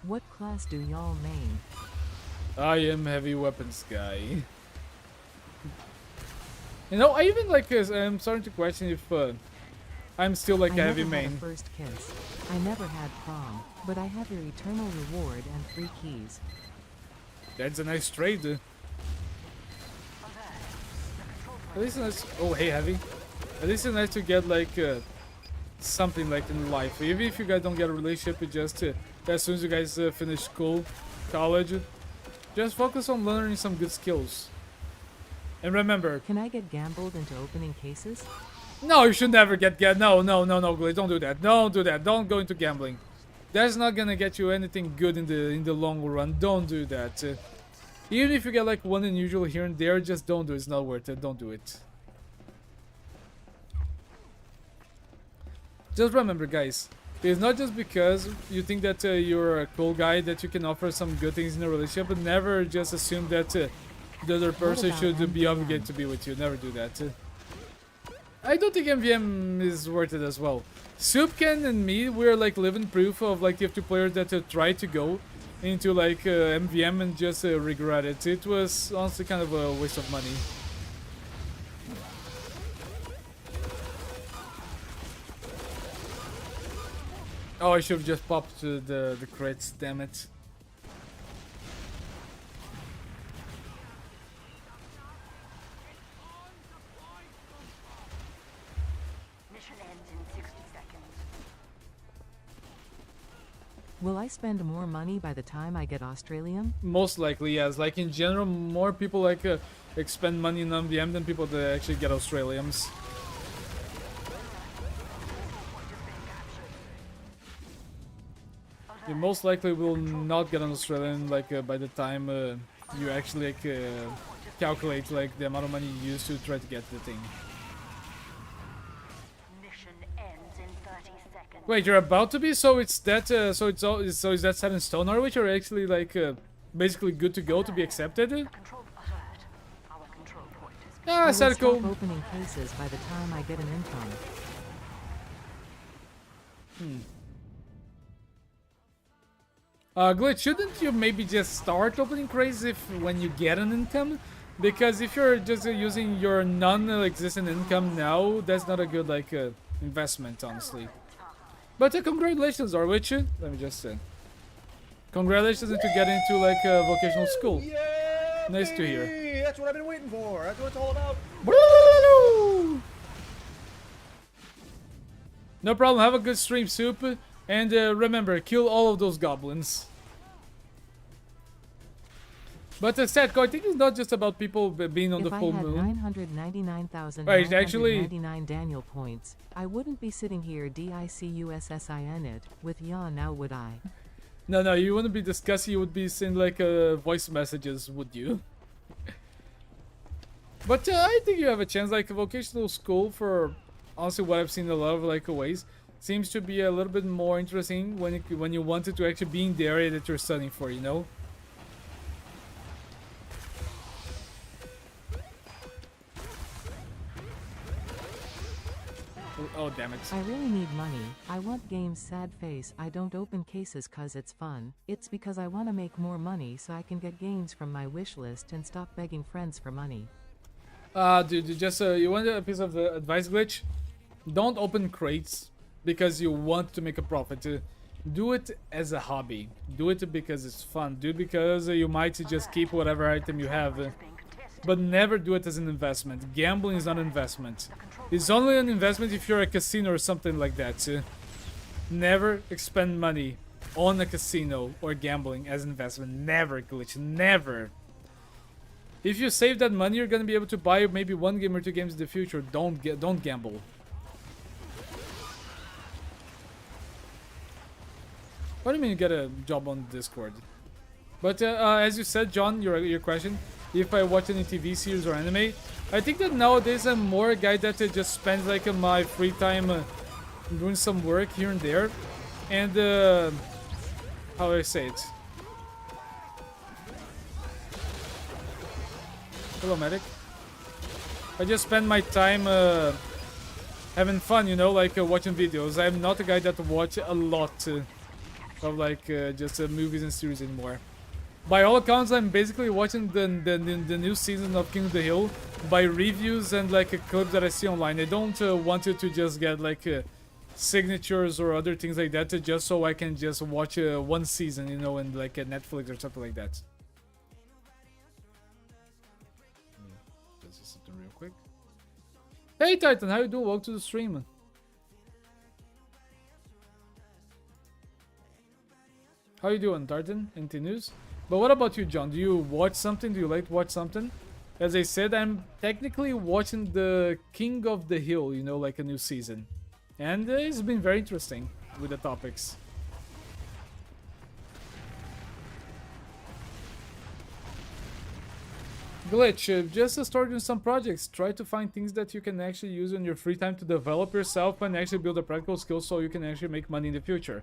What class do y'all main? I am heavy weapons guy. You know, I even like I'm starting to question if I'm still like I a heavy never had a main. first kiss. I never had prom, but I have your eternal reward and 3 keys. That's a nice trade. At least it's nice. Oh, hey, heavy. At least it's nice to get like something like in life. Even if you guys don't get a relationship, it just as soon as you guys finish school, college, just focus on learning some good skills. And remember, Can I get gambled into opening cases? no, you should never get no, Glaze, don't do that. Don't do that. Don't go into gambling. That's not gonna get you anything good in the long run. Don't do that. Even if you get like one unusual here and there, just don't do it. It's not worth it. Don't do it. Just remember, guys, it's not just because you think that you're a cool guy that you can offer some good things in a relationship, but never just assume that the other person about should be MVM? obligated to be with you. Never do that. I don't think MVM is worth it as well. Soupcan and me, we're like living proof of like TF2 players that try to go into like MVM and just regret it. It was honestly kind of a waste of money. Oh, I should have just popped the crits, damn it. Mission ends in 60 seconds. Will I spend more money by the time I get Australian? Most likely, yes. Like in general, more people like expend money in MVM than people that actually get Australians. You most likely will not get an Australian like by the time you actually like calculate like the amount of money you use to try to get the thing. Mission ends in 30 seconds. Wait, you're about to be? So it's that? So is that set in stone, or which are actually like basically good to go to be accepted? Control alert. Our control point has been Ah, I will sad stop cool. opening cases by the time I get an income. Glitch, shouldn't you maybe just start opening crates if when you get an income? Because if you're just using your non-existent income now, that's not a good like investment, honestly. But congratulations, Orwich. Let me just say, congratulations into getting into like a vocational school. Yeah, Nice to hear. baby! That's what I've been waiting for. That's what it's all about. No problem. Have a good stream, Soup. And remember, kill all of those goblins. But Setko, I think it's not just about people being on If the I full had moon. 999,999 Daniel points, I wouldn't be sitting here DICUSSIN it with ya now, would I? No, you wouldn't be discussing, you would be sending like voice messages, would you? But I think you have a chance. Like vocational school, for honestly what I've seen in a lot of like ways, seems to be a little bit more interesting when you wanted to actually be in the area that you're studying for, you know? Oh, damn it. I really need money. I want games, sad face. I don't open cases cause it's fun. It's because I want to make more money so I can get games from my wish list and stop begging friends for money. Dude, you want a piece of advice glitch? Don't open crates because you want to make a profit. Do it as a hobby. Do it because it's fun. Do it because you might just keep whatever item you have. But never do it as an investment. Gambling is not an investment. It's only an investment if you're a casino or something like that. Never expend money on a casino or gambling as an investment. Never, glitch. Never. If you save that money, you're gonna be able to buy maybe 1 game or 2 games in the future. Don't gamble. What do you mean you get a job on Discord? But as you said, John, your question, if I watch any TV series or anime, I think that nowadays I'm more a guy that just spends like my free time doing some work here and there, and how do I say it? Hello, medic. I just spend my time having fun, you know, like watching videos. I'm not a guy that watch a lot of like just movies and series anymore. By all accounts, I'm basically watching the new season of King of the Hill by reviews and like clips that I see online. I don't want it to just get like signatures or other things like that just so I can just watch one season, you know, in like Netflix or something like that. Just something real quick. Hey Titan, how you doing? Welcome to the stream. How you doing, Titan? Anything news? But what about you, John? Do you watch something? Do you like to watch something? As I said, I'm technically watching the King of the Hill, you know, like a new season. And it's been very interesting with the topics. Glitch, just start doing some projects. Try to find things that you can actually use in your free time to develop yourself and actually build a practical skill so you can actually make money in the future.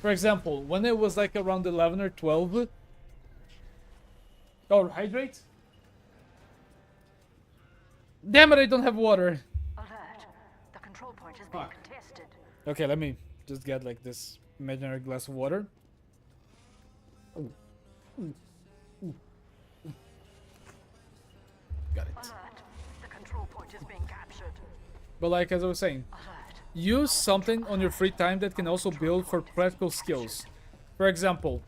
For example, when I was like around 11 or 12... Oh, hydrate? Damn it, I don't have water. Alert. The control point is being contested. Okay, let me just get like this imaginary glass of water. Got it. Alert. The control point is being captured. But like as I was saying, Alert. use something on your free time that can also build for practical skills. For example,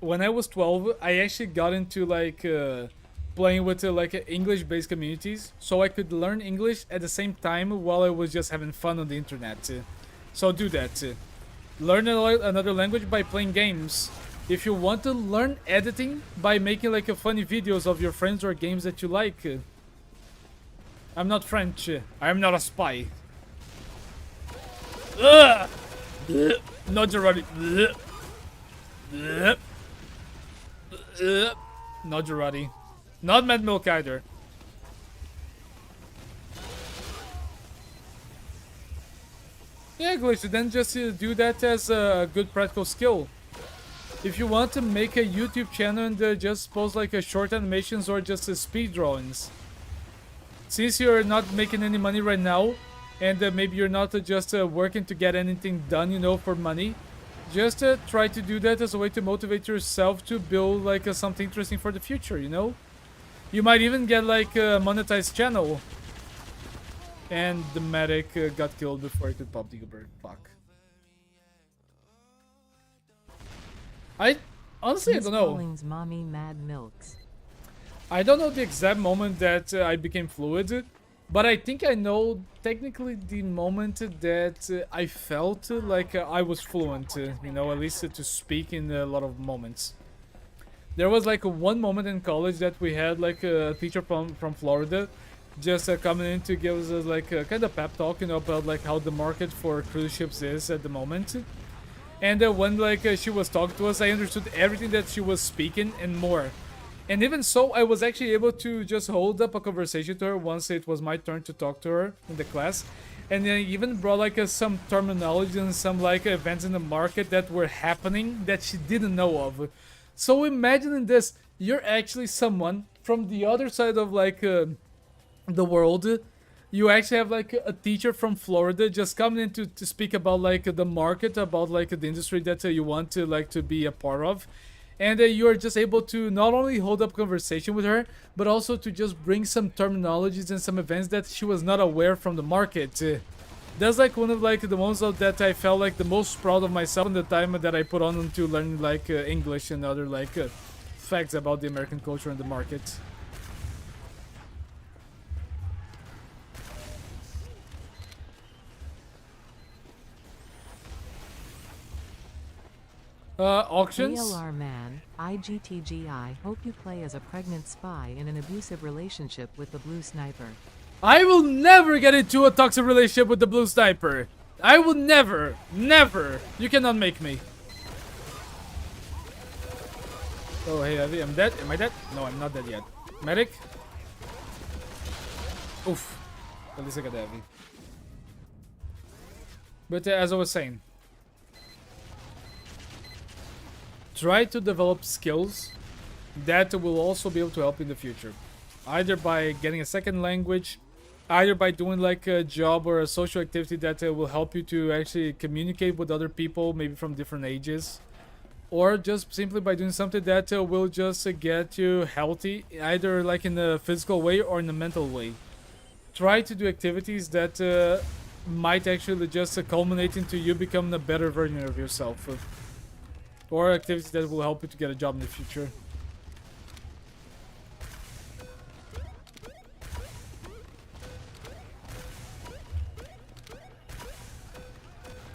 when I was 12, I actually got into like playing with like English-based communities, so I could learn English at the same time while I was just having fun on the internet. So do that. Learn another language by playing games. If you want to learn editing by making like funny videos of your friends or games that you like. I'm not French. I'm not a spy. Ugh! Not Gerardi. Not Gerardi. Not Mad Milk either. Yeah, Glitch, then just do that as a good practical skill. If you want to make a YouTube channel and just post like short animations or just speed drawings. Since you're not making any money right now, and maybe you're not just working to get anything done, you know, for money, just try to do that as a way to motivate yourself to build like something interesting for the future, you know? You might even get like a monetized channel. And the medic got killed before he could pop the Uber. Fuck. Honestly, I don't know. Collins, mommy mad milks. I don't know the exact moment that I became fluid, but I think I know technically the moment that I felt like I was fluent, you know, at least to speak in a lot of moments. there was like one moment in college that we had like a teacher from Florida just coming in to give us like a kind of pep talk, you know, about like how the market for cruise ships is at the moment. And when like she was talking to us, I understood everything that she was speaking and more. And even so, I was actually able to just hold up a conversation to her once it was my turn to talk to her in the class. And I even brought like some terminology and some like events in the market that were happening that she didn't know of. So imagining this, you're actually someone from the other side of like the world. You actually have like a teacher from Florida just coming in to speak about like the market, about like the industry that you want to like to be a part of. And you are just able to not only hold up conversation with her, but also to just bring some terminologies and some events that she was not aware from the market. That's like one of like the moments that I felt like the most proud of myself in the time that I put on to learn like English and other like facts about the American culture and the market. Auctions? ALR man, IGTGI, hope you play as a pregnant spy in an abusive relationship with the blue sniper. I will never get into a toxic relationship with the blue sniper. I will never, never. You cannot make me. Oh, hey, Abby, I'm dead. Am I dead? No, I'm not dead yet. Medic? Oof. At least I got Abby. But as I was saying, try to develop skills that will also be able to help in the future. Either by getting a second language, either by doing like a job or a social activity that will help you to actually communicate with other people, maybe from different ages, or just simply by doing something that will just get you healthy, either like in a physical way or in a mental way. Try to do activities that might actually just culminate into you becoming a better version of yourself. Or activities that will help you to get a job in the future.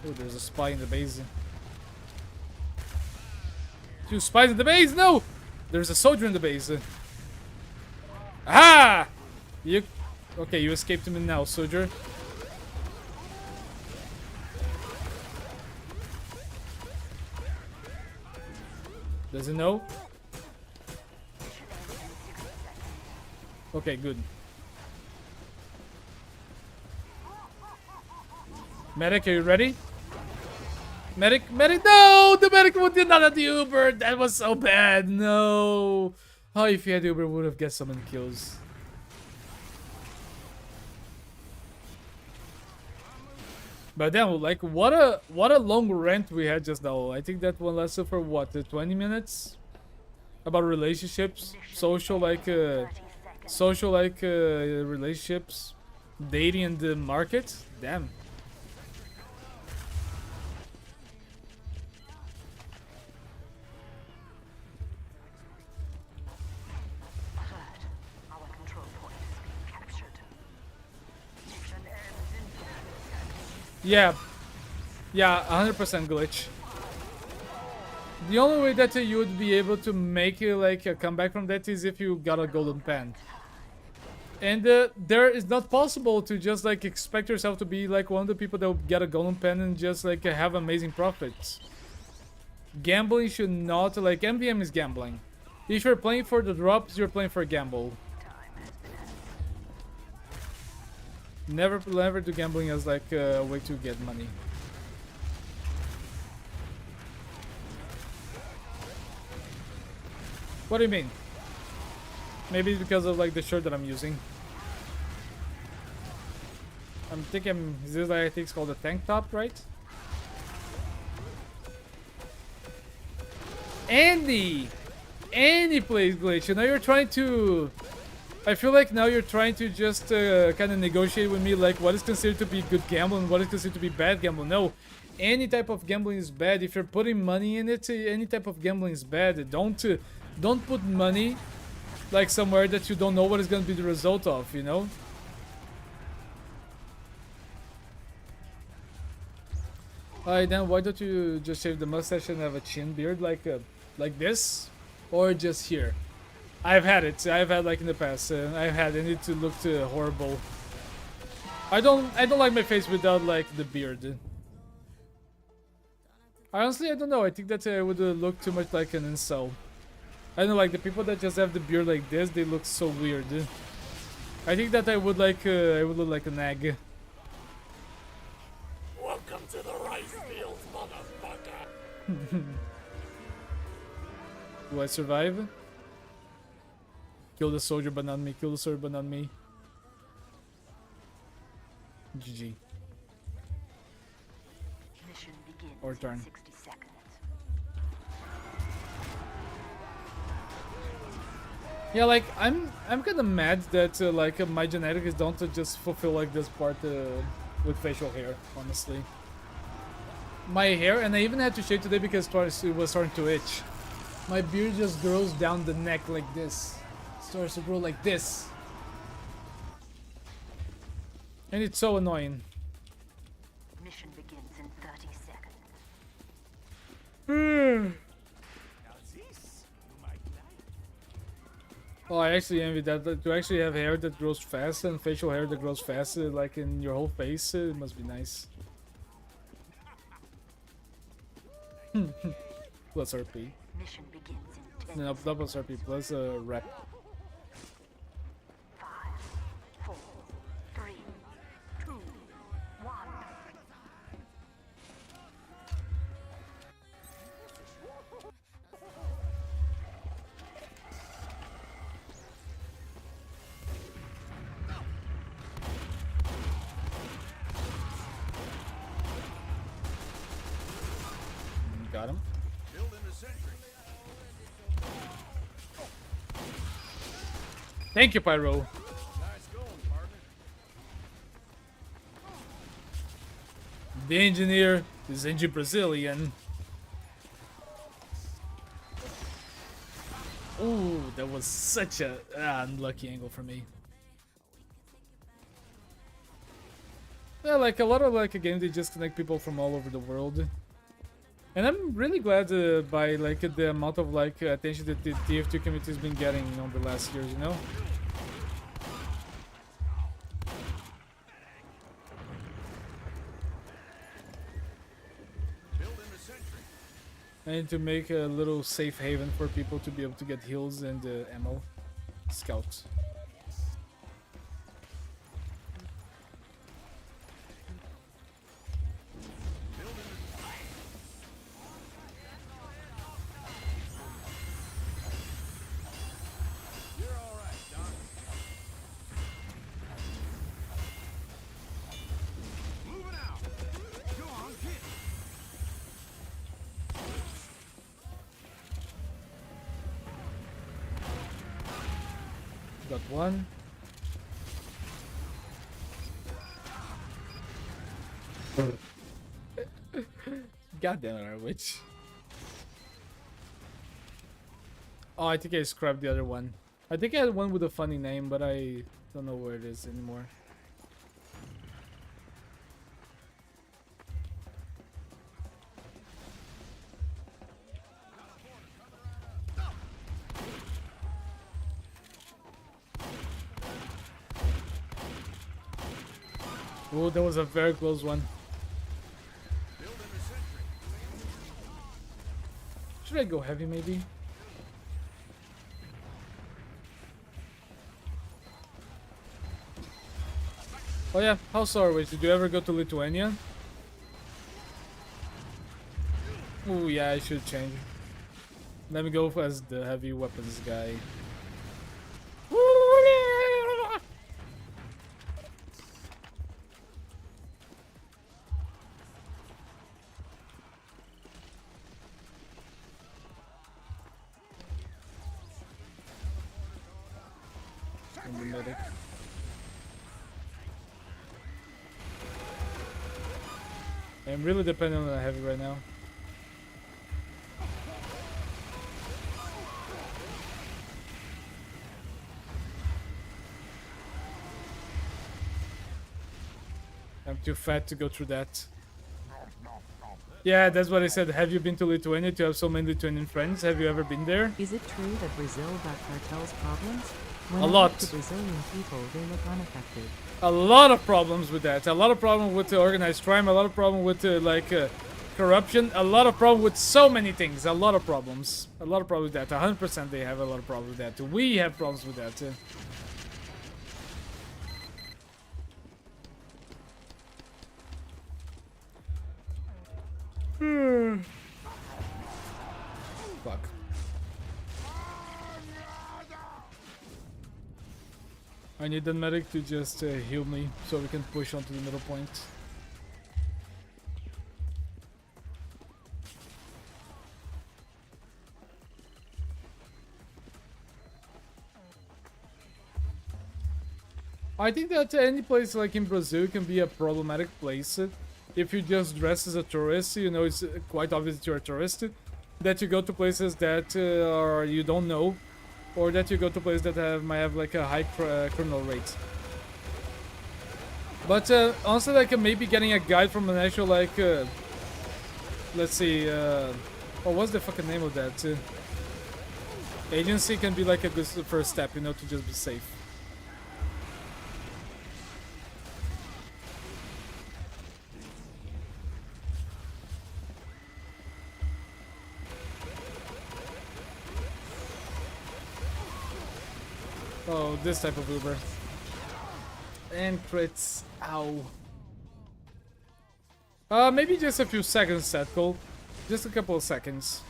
Oh, there's a spy in the base. 2 spies in the base? No! There's a soldier in the base. Aha! You... Okay, you escaped him now, soldier. Does it know? Okay, good. Medic, are you ready? Medic, medic, no! The medic did not have the Uber! That was so bad, no! Oh, if he had the Uber, would have get so many kills. But then, like, what a long rant we had just now. I think that one lasted for what, 20 minutes? About relationships, social relationships, dating in the market. Damn. Our control point is being captured. Mission ends in 10 seconds. Yeah. Yeah, 100% glitch. The only way that you would be able to make like a comeback from that is if you got a golden pen. And there is not possible to just like expect yourself to be like one of the people that will get a golden pen and just like have amazing profits. Gambling should not, like, MVM is gambling. If you're playing for the drops, you're playing for a gamble. Never do gambling as like a way to get money. What do you mean? Maybe it's because of like the shirt that I'm using. I'm thinking, is this like, I think it's called a tank top, right? Andy plays glitch. You know, you're trying to... I feel like now you're trying to just kind of negotiate with me like what is considered to be good gambling and what is considered to be bad gambling. No, any type of gambling is bad. If you're putting money in it, any type of gambling is bad. Don't put money like somewhere that you don't know what is going to be the result of, you know? Alright, then why don't you just shave the mustache and have a chin beard like this? or just here. I've had it. I've had like in the past. I've had it to look horrible. I don't like my face without like the beard. Honestly, I don't know. I think that I would look too much like an incel. I don't know, like the people that just have the beard like this, they look so weird. I think that I would look like a nag. Welcome to the rice fields, motherfucker. Do I survive? Kill the soldier, but not me. Kill the soldier, but not me. GG. Mission begins Or turn. in 60 seconds. Yeah, like I'm kind of mad that like my genetics don't just fulfill like this part with facial hair. Honestly, my hair, and I even had to shave today because it was starting to itch. My beard just grows down the neck like this. Starts to grow like this. And it's so annoying. Mission begins in 30 seconds. Oh, I actually envy that. To actually have hair that grows fast and facial hair that grows fast, like in your whole face, it must be nice. Plus RP. Mission begins in 10 No, not plus RP, plus rep. 5, 4, 3, 2, 1. Got him. Thank you, Pyro. The engineer is Engie Brazilian. Ooh, that was such a unlucky angle for me. Yeah, like a lot of like a game, they just connect people from all over the world. And I'm really glad by like the amount of like attention that the TF2 community has been getting over the last years, you know? And to make a little safe haven for people to be able to get heals and ammo. Scouts. Got one. God damn it, our witch. Oh, I think I scrapped the other one. I think I had one with a funny name, but I don't know where it is anymore. Oh, that was a very close one. Should I go heavy maybe? Oh yeah, how sorry, did you ever go to Lithuania? Oh yeah, I should change. Let me go as the heavy weapons guy. I'm the medic. I'm really dependent on the heavy right now. I'm too fat to go through that. Yeah, that's what I said. Have you been to Lithuania to have so many Lithuanian friends? Have you ever been there? Is it true that Brazil got cartels problems? When A I lot. talk to Brazilian people, they look unaffected. A lot of problems with that. A lot of problem with the organized crime. A lot of problem with corruption. A lot of problem with so many things. A lot of problems. A lot of problems with that. 100% they have a lot of problems with that. We have problems with that. Fuck. I need the medic to just heal me so we can push onto the middle point. I think that any place like in Brazil can be a problematic place if you just dress as a tourist. You know, it's quite obvious that you're a tourist. That you go to places that are you don't know, or that you go to places that might have like a high criminal rate. But honestly, like maybe getting a guide from an actual like, let's see, what's the fucking name of that? Agency can be like a good first step, you know, to just be safe. Oh, this type of Uber. And crits. Ow. Maybe just a few seconds, Setkel. Just a couple of seconds.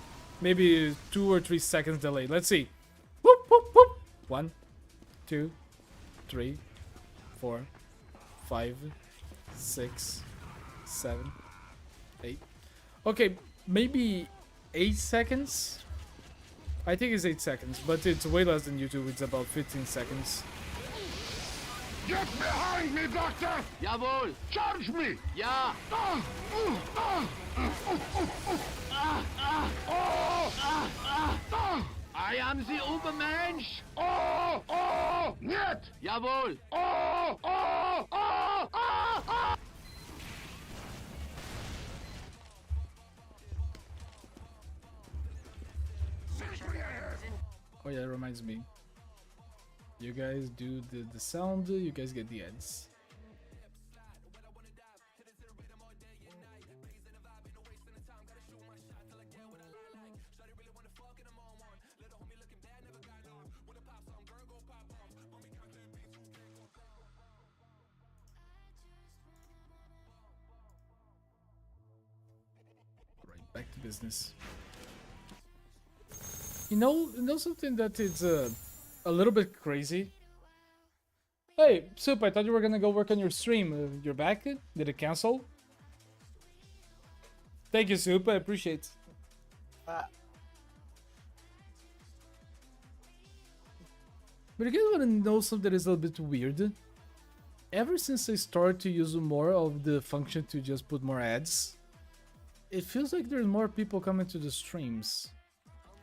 Maybe 2 or 3 seconds delay. Let's see. Whoop, whoop, whoop. 1, 2, 3, 4, 5, 6, 7, 8. Okay, maybe 8 seconds? I think it's 8 seconds, but it's way less than YouTube. It's about 15 seconds. Get behind me, Doctor! Jawohl! Charge me! Ja! I am the Übermensch! Oh! Oh! Niet! Jawohl! Oh! Oh! Oh! Oh! Oh! Oh yeah, it reminds me. You guys do the sound, you guys get the ads. Right, back to business. You know something that is a little bit crazy? Hey, Soup, I thought you were gonna go work on your stream. You're back? Did it cancel? Thank you, Soup, I appreciate it. But you guys wanna know something that is a little bit weird? Ever since I started to use more of the function to just put more ads, it feels like there's more people coming to the streams.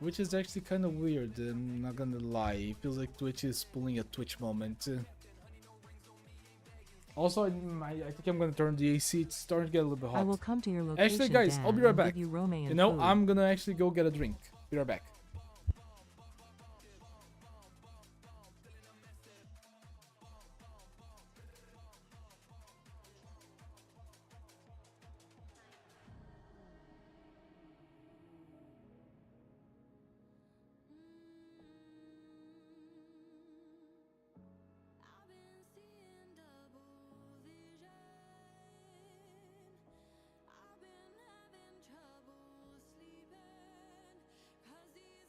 Which is actually kind of weird, I'm not gonna lie. It feels like Twitch is pulling a Twitch moment. Also, I think I'm gonna turn the AC. It's starting to get a little bit hot. I will come to your location, Actually, guys, Dan, I'll be right and back. give you Romeo You know, food. I'm gonna actually go get a drink. Be right back. I've been having trouble sleeping 'cause the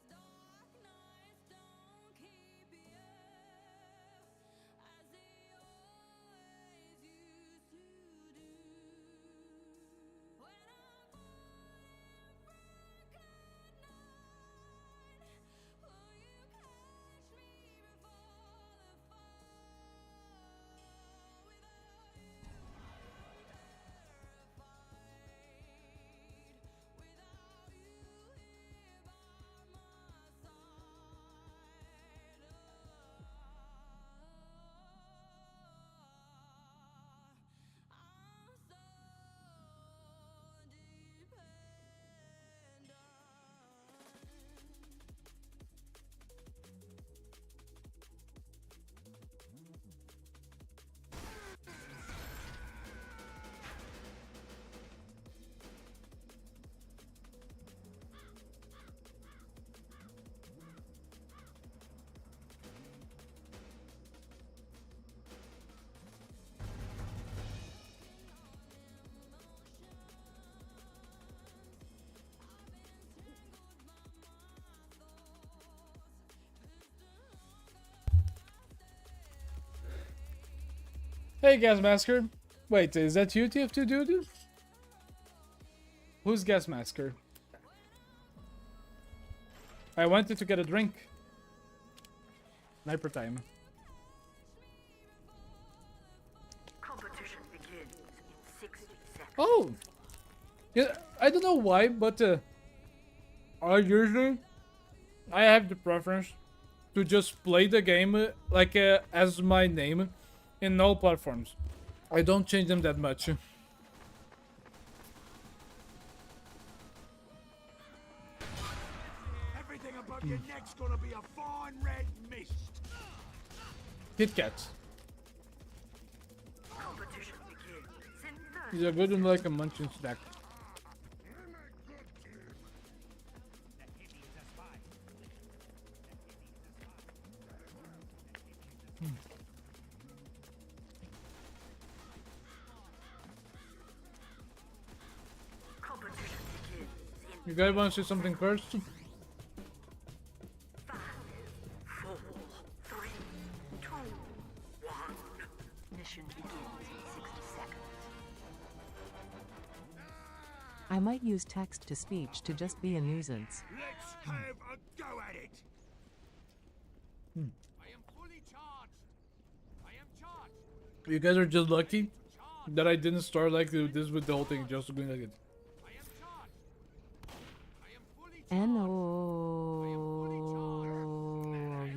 Hey, Gas Masker. Wait, is that you, TF2 dude? Who's Gas Masker? I wanted to get a drink. Sniper time. Competition begins in 60 seconds. Oh! Yeah, I don't know why, but I have the preference to just play the game like as my name in all platforms. I don't change them that much. Everything above your neck's gonna be a fine red mist. Kit Kat. Competition begins in 30 These are good and like a munching snack. Competition begins in You guys want to say something first? 5, 4, 3, 2, 1. Mission begins in 60 seconds. I might use text to speech to just be a nuisance. Let's have a go at it. I am fully charged. I am charged. You guys are just lucky that I didn't start like this with the whole thing, just going like it. I am charged. I am fully N-O...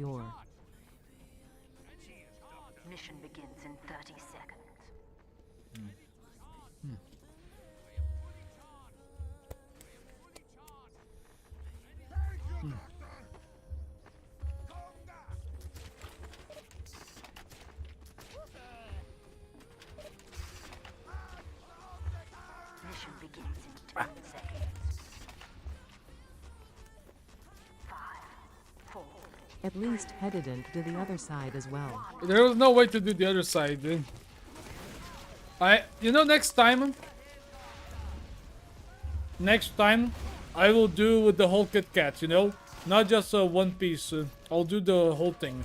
your. Mission begins in 30 seconds. Mission begins in 10 seconds. 5, 4, At least headed to the other side as well. There was no way to do the other side. You know, next time, I will do with the whole Kit Kat. You know, not just one piece. I'll do the whole thing.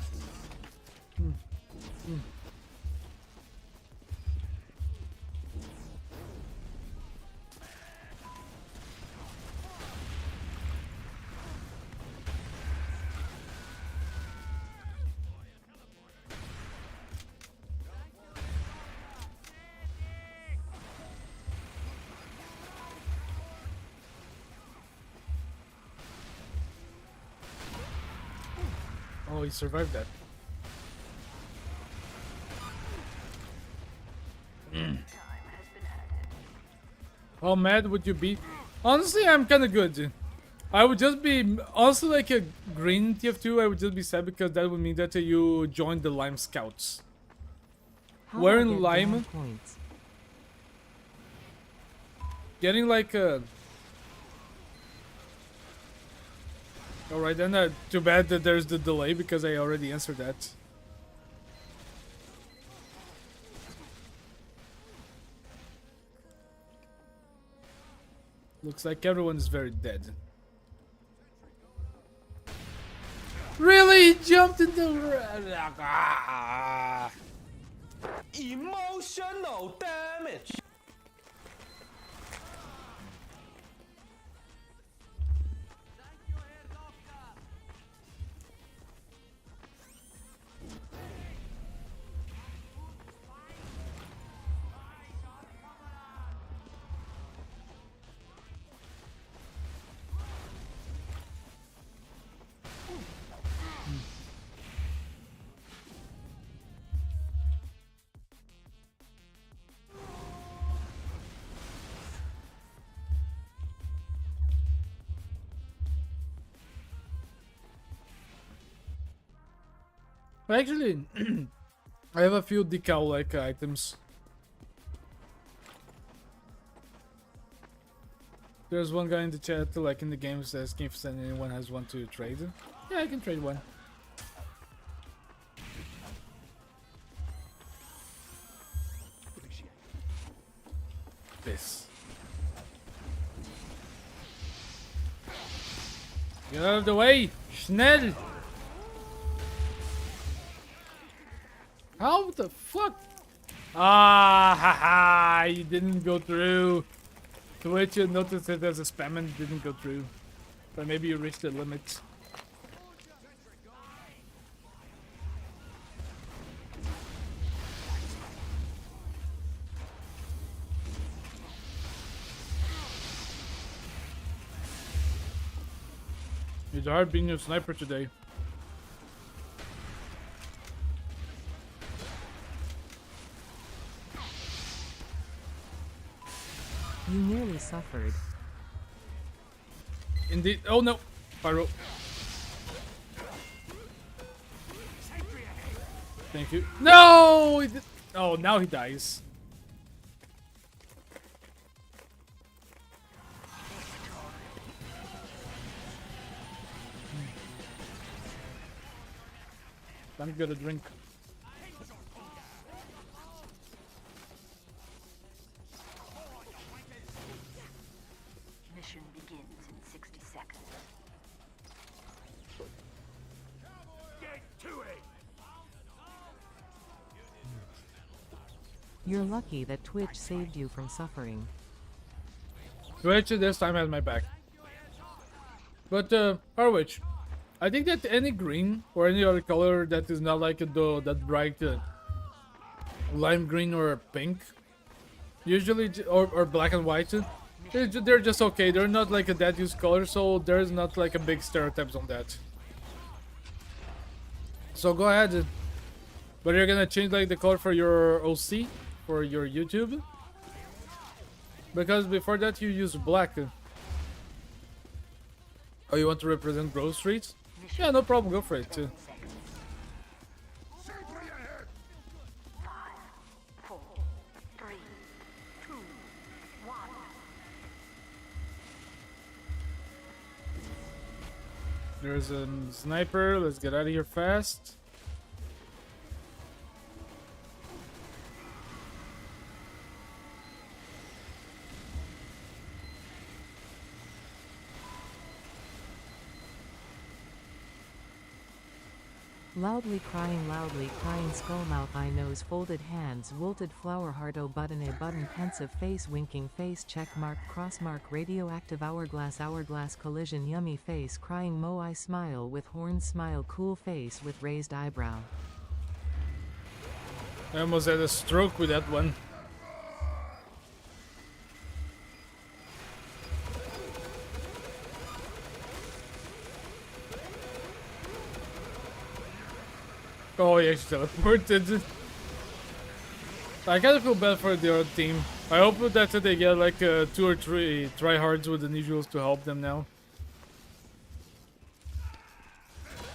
Oh, he survived that. How mad would you be? Honestly, I'm kind of good. I would just be honestly like a green TF2. I would just be sad because that would mean that you joined the Lime Scouts. How Where do I in get Lime? down points? Getting like a. Alright then, too bad that there's the delay because I already answered that. Looks like everyone is very dead. Really? He jumped in the... Ah. Emotional damage. Actually, I have a few decal-like items. There's one guy in the chat, like in the game, who's asking if anyone has one to trade. Yeah, I can trade one. This. Get out of the way! Schnell! How the fuck? Ah, haha, you didn't go through. Twitch noticed it as a spam and didn't go through. But maybe you reached the limit. It's hard being a sniper today. You nearly suffered. Indeed. Oh no. Pyro. Thank you. No! He did. Oh, now he dies. Let me get a drink. Mission begins in 60 seconds. Get to it! You're lucky that Twitch saved you from suffering. Twitch this time has my back. But, Harwich, I think that any green or any other color that is not like that bright lime green or pink, usually, or black and white, they're just okay. They're not like a that used color, so there's not like a big stereotypes on that. So go ahead. But you're gonna change like the color for your OC, for your YouTube? Because before that you used black. Oh, you want to represent Grove Street? Yeah, no problem, go for it too. 5, 4, 3, 2, 1. There's a sniper, let's get out of here fast. Loudly crying skull mouth eye nose folded hands wilted flower heart o button a button pensive face winking face check mark cross mark radioactive hourglass collision yummy face crying mo eye smile with horn smile cool face with raised eyebrow. I almost had a stroke with that one. Oh, yeah, she teleported. I kind of feel bad for the other team. I hope that they get like 2 or 3 tryhards with the usuals to help them now.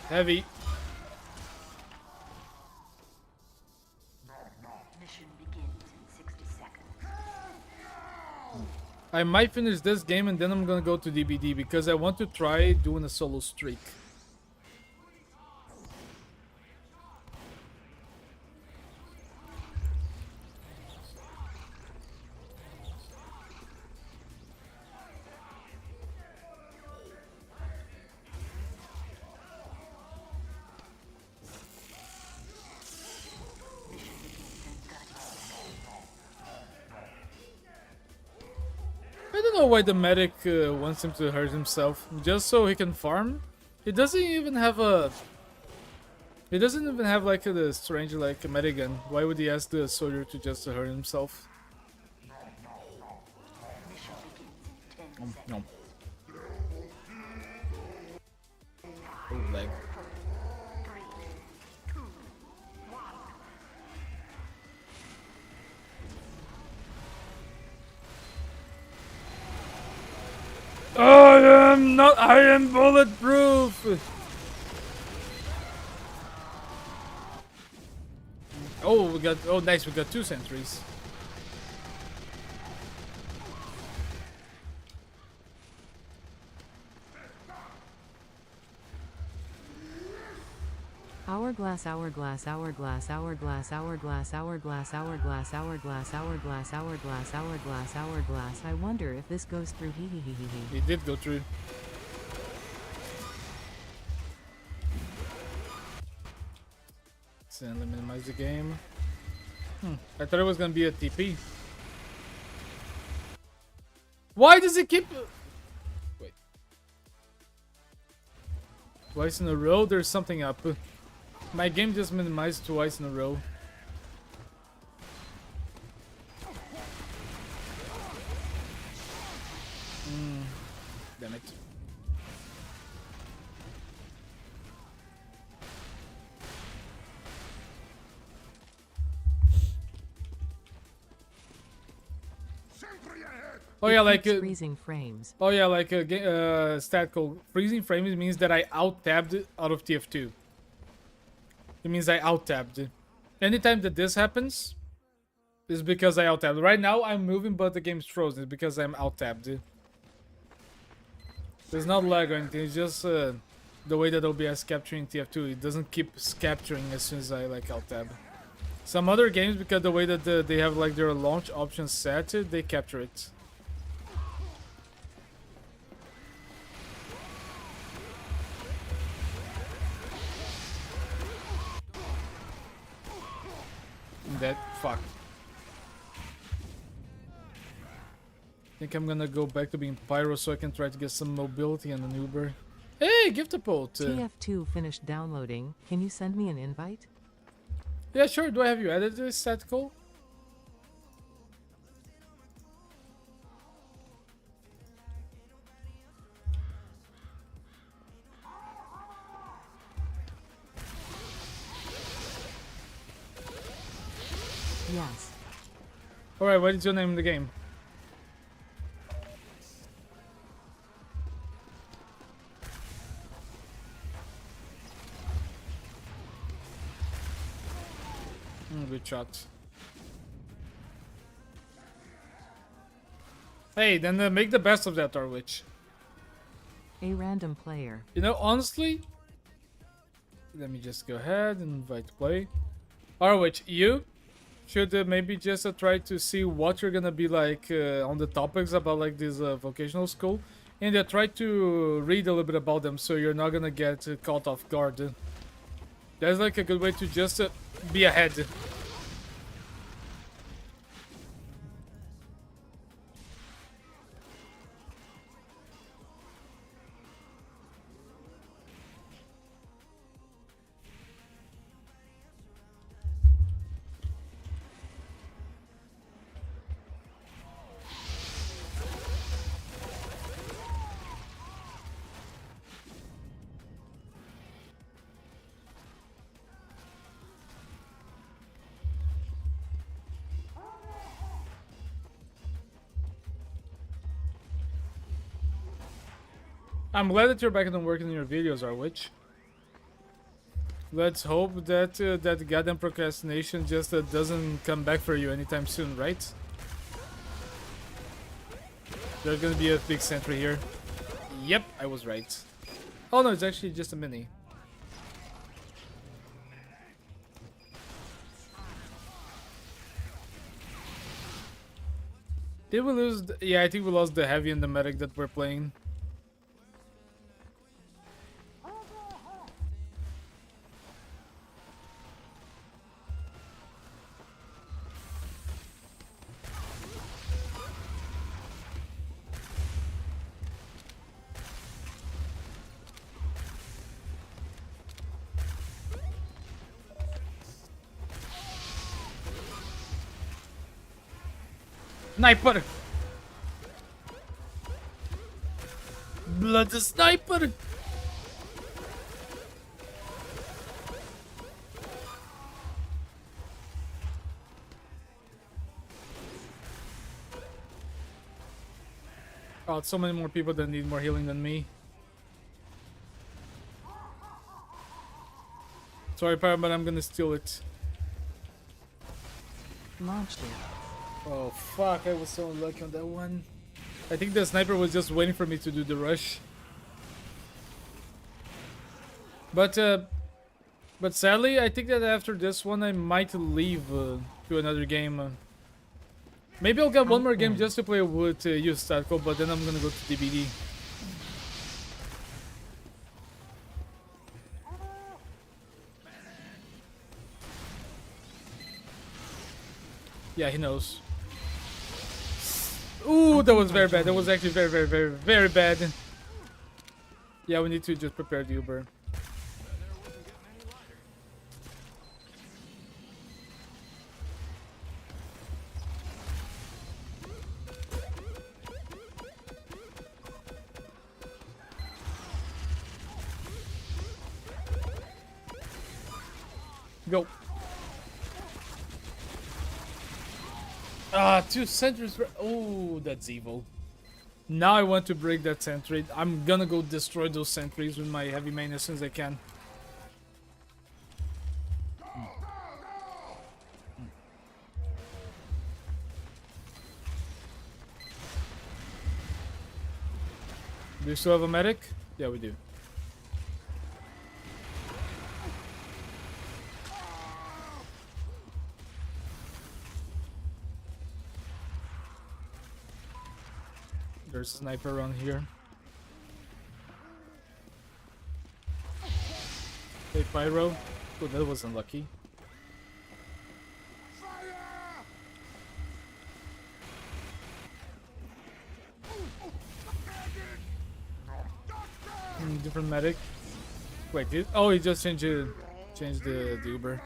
Heavy. Mission begins in 60 seconds. I might finish this game and then I'm gonna go to DBD because I want to try doing a solo streak. I don't know why the medic wants him to hurt himself, just so he can farm. He doesn't even have a... He doesn't even have like the strange like a medic gun. Why would he ask the soldier to just hurt himself? Mission begins in 10 seconds. No. Oh, leg. 3, 2, 1. I am bulletproof! Oh nice, we got 2 sentries. Hourglass. I wonder if this goes through. He did go through. So let me minimize the game. I thought it was gonna be a TP. Why does it keep... Wait. Twice in a row? There's something up. My game just minimized twice in a row. Damn it. Oh yeah, like freezing frames. oh yeah, like a stat called freezing frames means that I out-tabbed out of TF2. It means I out-tabbed. Anytime that this happens, is because I out-tabbed. Right now I'm moving, but the game's frozen. It's because I'm out-tabbed. There's not lag or anything. It's just the way that OBS capturing TF2. It doesn't keep capturing as soon as I like out-tab. Some other games, because the way that they have like their launch options set, they capture it. That fuck. I think I'm gonna go back to being pyro so I can try to get some mobility and an Uber. Hey, gift a bolt. TF2 finished downloading. Can you send me an invite? Yeah, sure. Do I have you added this statical? Yes. Alright, what is your name in the game? Good shot. Hey, then make the best of that, Arwich. A random player. You know, honestly, let me just go ahead and invite to play. Arwich, you should maybe just try to see what you're gonna be like on the topics about like this vocational school, and try to read a little bit about them so you're not gonna get caught off guard. That's like a good way to just be ahead. I'm glad that you're back and working on your videos, Arwich. Let's hope that that goddamn procrastination just doesn't come back for you anytime soon, right? There's gonna be a big sentry here. Yep, I was right. Oh no, it's actually just a mini. Did we lose? Yeah, I think we lost the heavy and the medic that we're playing. Sniper! Blood sniper! Oh, so many more people that need more healing than me. Sorry, Pyro, but I'm gonna steal it. Launched it. Oh fuck, I was so unlucky on that one. I think the sniper was just waiting for me to do the rush. But sadly, I think that after this one I might leave to another game. Maybe I'll get one more game just to play with you, Statko, but then I'm gonna go to DBD. Yeah, he knows. Ooh, that was very bad. That was actually very, very, very, very bad. Yeah, we need to just prepare the Uber. Go. Ah, 2 sentries. Oh, that's evil. Now I want to break that sentry. I'm gonna go destroy those sentries with my heavy main as soon as I can. Do you still have a medic? Yeah, we do. There's a sniper around here. Hey, Pyro. Oh, that was unlucky. Different medic. Wait, oh, he just changed the Uber.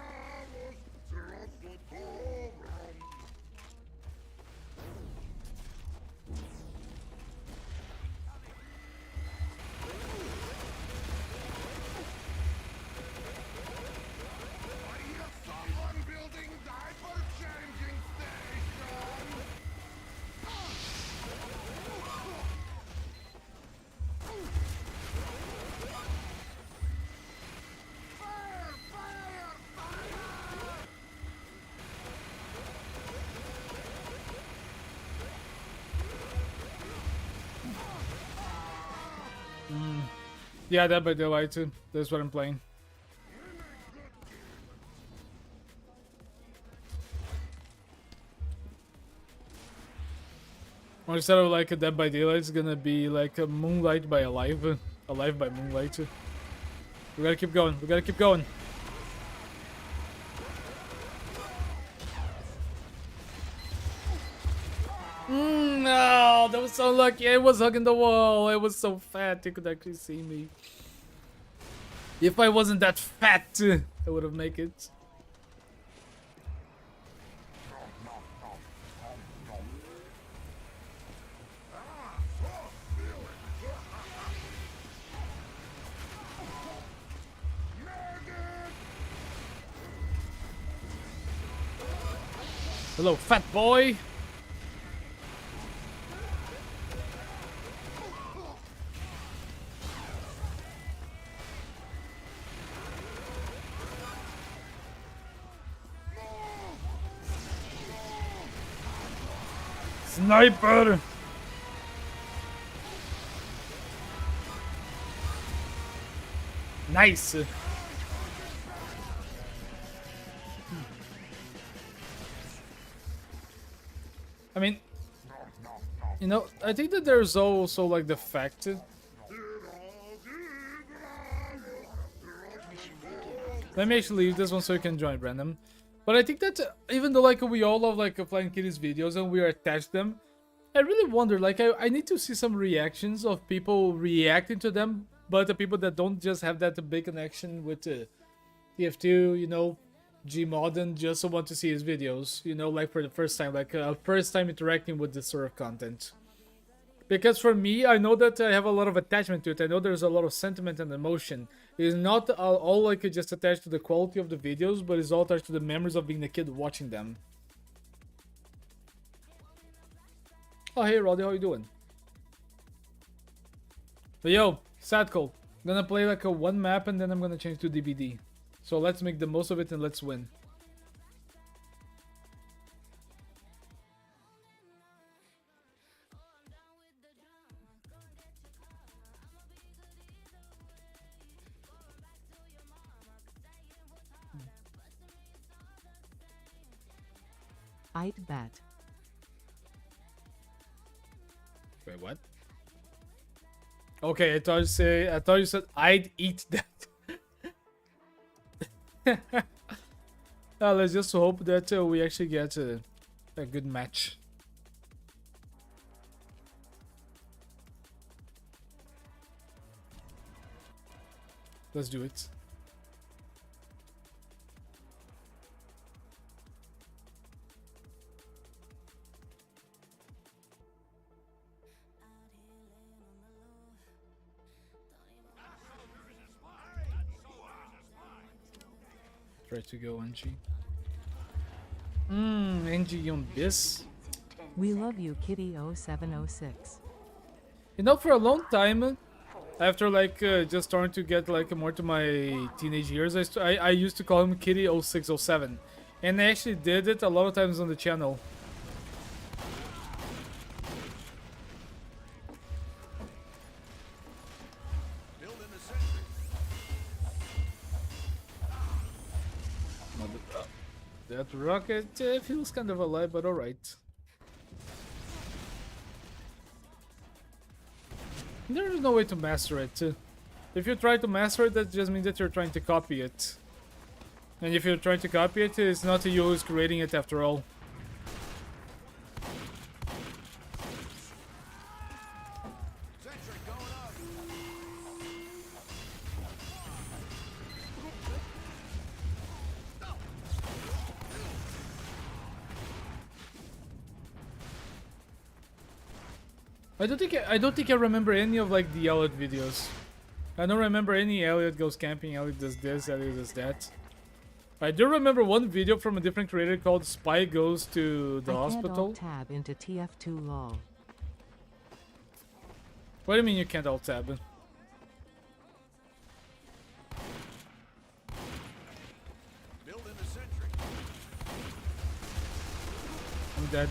Someone building diaper changing station. Fire! Fire! Fire! Yeah, that by the way too. That's what I'm playing. Or instead of like a Dead by Daylight, it's gonna be like a Moonlight by Alive. Alive by Moonlight. We gotta keep going. We gotta keep going. No, that was so lucky. It was hugging the wall. It was so fat. It could actually see me. If I wasn't that fat, I would have made it. Hello, fat boy. Sniper! Nice! I mean, you know, I think that there's also like the fact. Let me actually leave this one so you can join, Brandon. But I think that even though like we all love like Flying Kitties videos and we are attached to them, I really wonder, like I need to see some reactions of people reacting to them, but the people that don't just have that big connection with TF2, you know, Gmod, and just want to see his videos, you know, like for the first time, like first time interacting with this sort of content. Because for me, I know that I have a lot of attachment to it. I know there's a lot of sentiment and emotion. It is not all like just attached to the quality of the videos, but it's all attached to the memories of being a kid watching them. Oh, hey, Roddy, how you doing? But yo, Sadko, I'm gonna play like a one map and then I'm gonna change to DBD. So let's make the most of it and let's win. I'd bet. Wait, what? Okay, I thought you said I'd eat that. Let's just hope that we actually get a good match. Let's do it. Try to go NG. NG on this. We love you, Kitty 0706. You know, for a long time, after like just starting to get like more to my teenage years, I used to call him Kitty 0607, and I actually did it a lot of times on the channel. That rocket feels kind of alive, but alright. There is no way to master it. If you try to master it, that just means that you're trying to copy it. And if you're trying to copy it, it's not you who's creating it after all. I don't think I remember any of like the Elliot videos. I don't remember any Elliot goes camping, Elliot does this, Elliot does that. I do remember one video from a different creator called Spy Goes to the Hospital. I can't alt tab into TF2 lol. What do you mean you can't alt tab? I'm dead.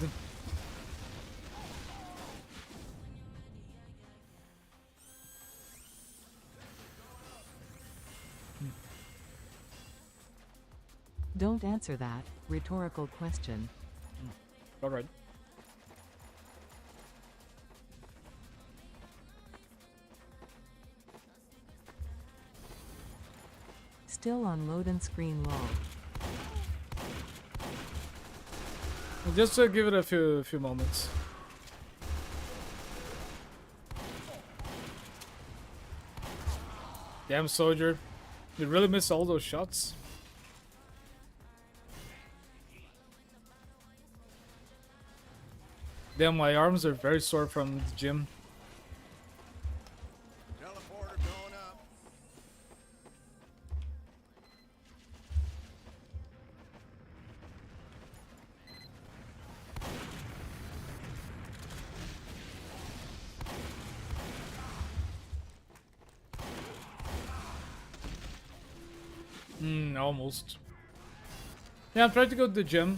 Don't answer that rhetorical question. Alright. Still on loading screen lol. Just give it a few moments. Damn soldier. You really missed all those shots? Damn, my arms are very sore from the gym. Teleporter going up. Almost. Yeah, I'm trying to go to the gym.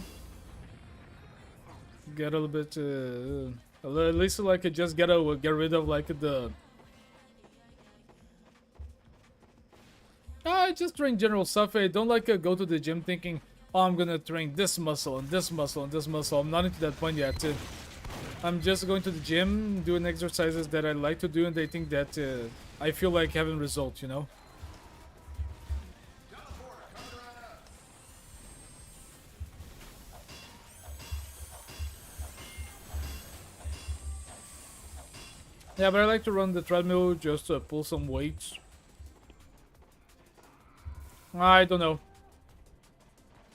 Get a little bit, at least like just get rid of like the. I just train general stuff. I don't like go to the gym thinking, oh, I'm gonna train this muscle and this muscle and this muscle. I'm not into that point yet. I'm just going to the gym, doing exercises that I like to do, and they think that I feel like having results, you know. Yeah, but I like to run the treadmill just to pull some weights. I don't know.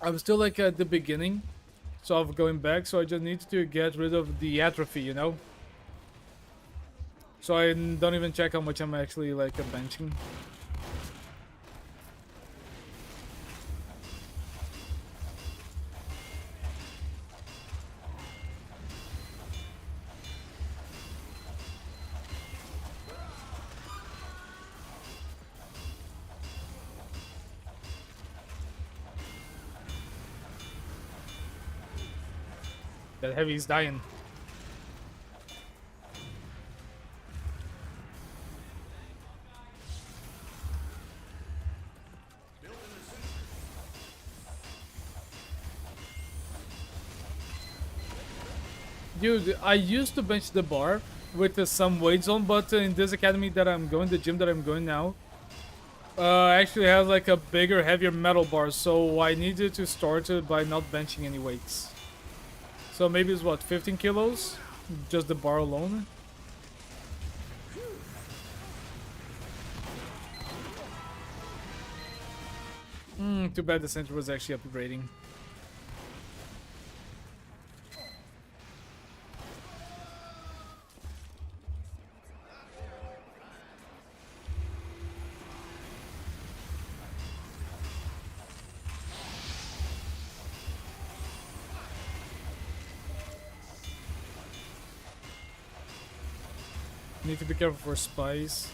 I'm still like at the beginning, so of going back, so I just need to get rid of the atrophy, you know? So I don't even check how much I'm actually like benching. That heavy's dying. Dude, I used to bench the bar with some weights on, but in this academy that I'm going, the gym that I'm going now, actually has like a bigger, heavier metal bar, so I needed to start it by not benching any weights. So maybe it's what, 15 kilos? Just the bar alone? Too bad the sentry was actually upgrading. Need to be careful for spies.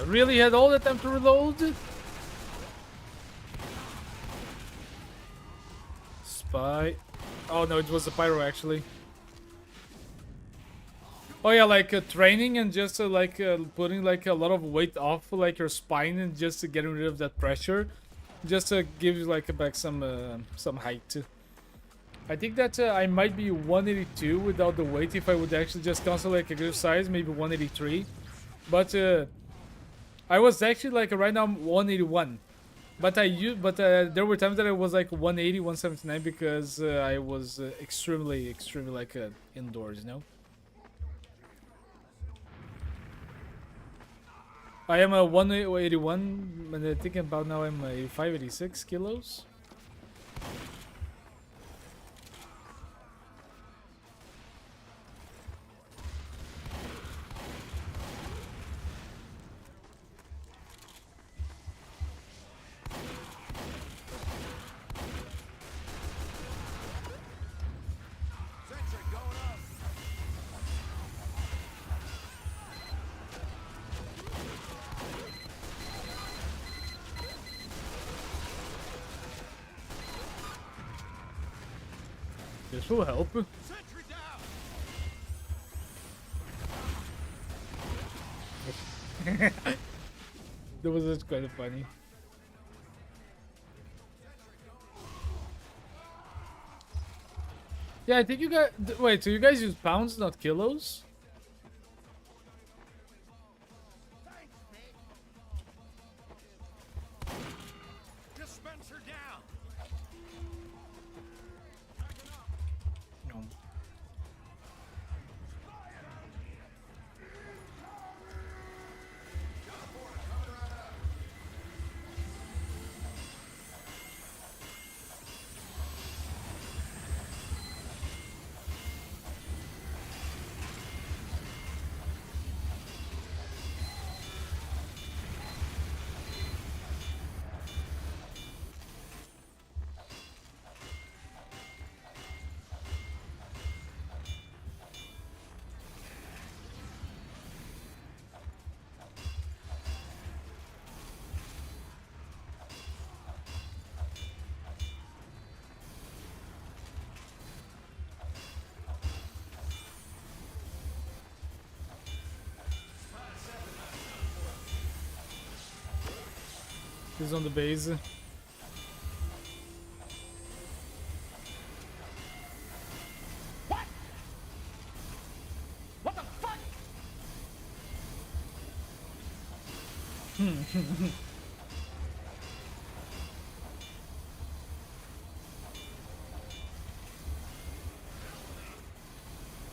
Really had all the time to reload? Spy. Oh no, it was a pyro actually. Oh yeah, like training and just like putting like a lot of weight off like your spine and just getting rid of that pressure, just to give you like back some height. I think that I might be 182 without the weight if I would actually just cancel like exercise, maybe 183. But I was actually like right now I'm 181. But there were times that I was like 180, 179 because I was extremely like indoors, you know. I am a 181, and I think about now I'm 85, 86 kilos. Sentry going up. This will help. Sentry down. That was just kind of funny. Yeah, I think you guys. Wait, so you guys use pounds, not kilos? Dispenser down. No. He's on the base. What the fuck?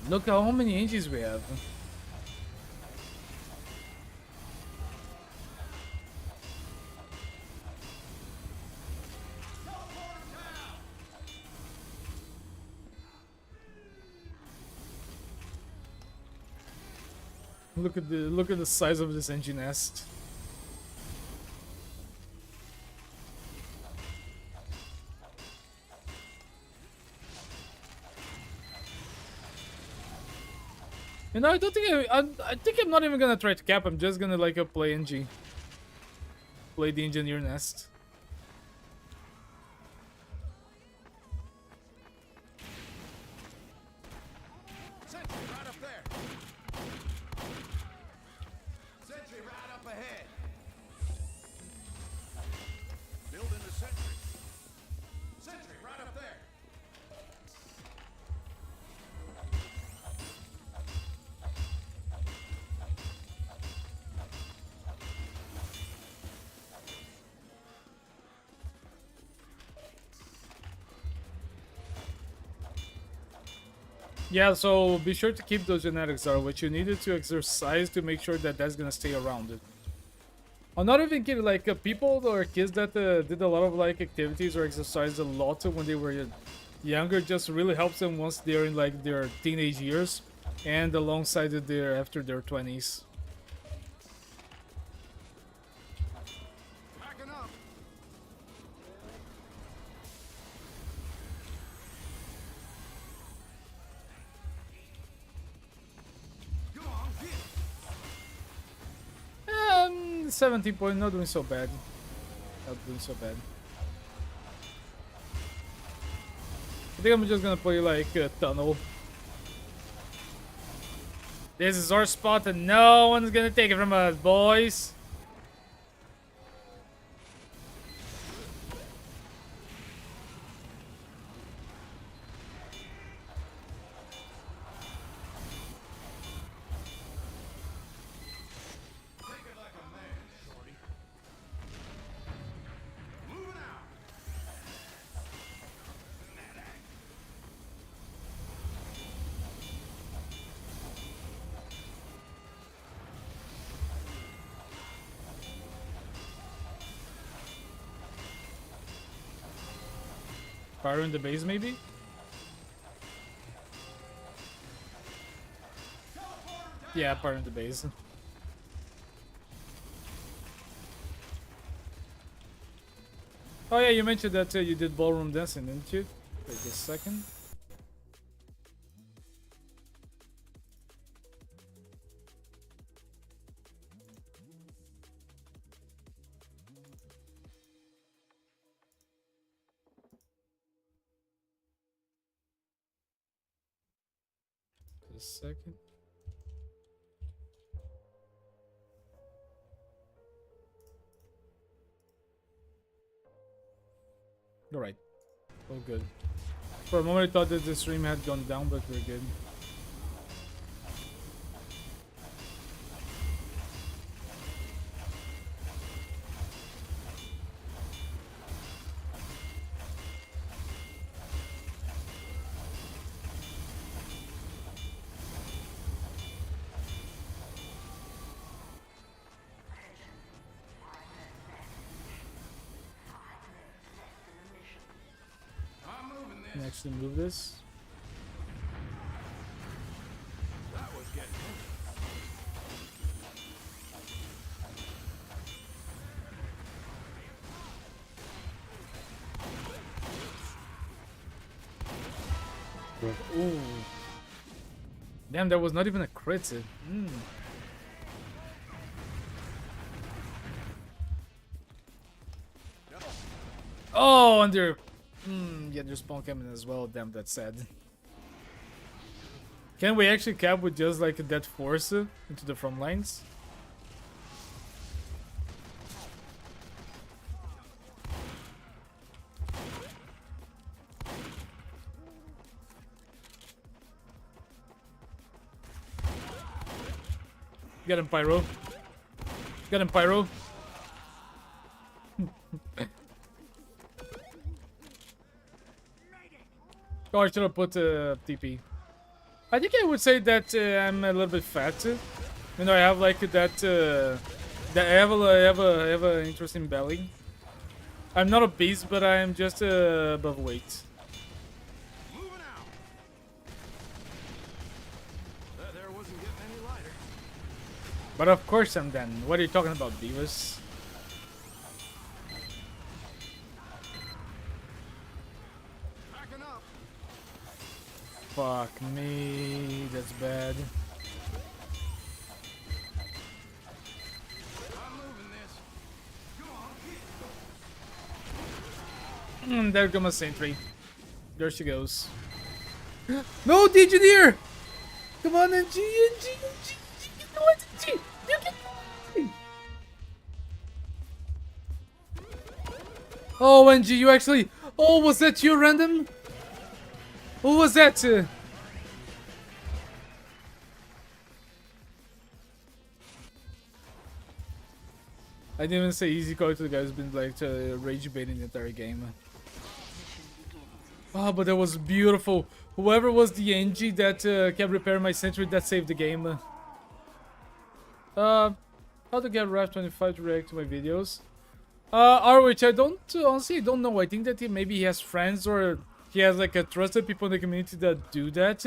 Look how many inches we have. Look at the size of this engine nest. You know, I don't think I think I'm not even gonna try to cap. I'm just gonna like play NG, play the engineer nest. Sentry right up there. Sentry right up ahead. Building the sentry. Yeah, so be sure to keep those genetics are what you needed to exercise to make sure that that's gonna stay around. I'm not even kidding, like people or kids that did a lot of like activities or exercised a lot when they were younger just really helps them once they're in like their teenage years and alongside their after their 20s. Backing up. Come on, get it. 17 point, not doing so bad. Not doing so bad. I think I'm just gonna play like tunnel. This is our spot and no one's gonna take it from us, boys. Fire in the base, maybe? Yeah, fire in the base. Oh yeah, you mentioned that you did ballroom dancing, didn't you? Wait a second. Just a second. Alright. All good. For a moment I thought that the stream had gone down, but we're good. Can I actually move this? That was getting Ooh. Damn, that was not even a crit. Oh, and they're... yeah, there's spawn coming as well. Damn, that's sad. Can we actually cap with just like that force into the front lines? Get him, Pyro. Get him, Pyro. Oh, I should have put TP. I think I would say that I'm a little bit fat. You know, I have like that. That I have a interesting belly. I'm not obese, but I'm just above weight. moving out. That there wasn't getting any lighter. But of course I'm then. What are you talking about, Beavis? Backing up. Fuck me, that's bad. I'm moving this. Come on, There goes my sentry. There she goes. No, the engineer! Come on, NG, NG, NG, come on, NG! You can... Oh, NG, you actually... Oh, was that you, random? Who was that? I didn't even say easy call to the guy who's been like rage baiting the entire game. Oh, but that was beautiful. Whoever was the NG that kept repairing my sentry, that saved the game. How to get Raf25 to react to my videos? Which I don't honestly don't know. I think that maybe he has friends or he has like a trusted people in the community that do that.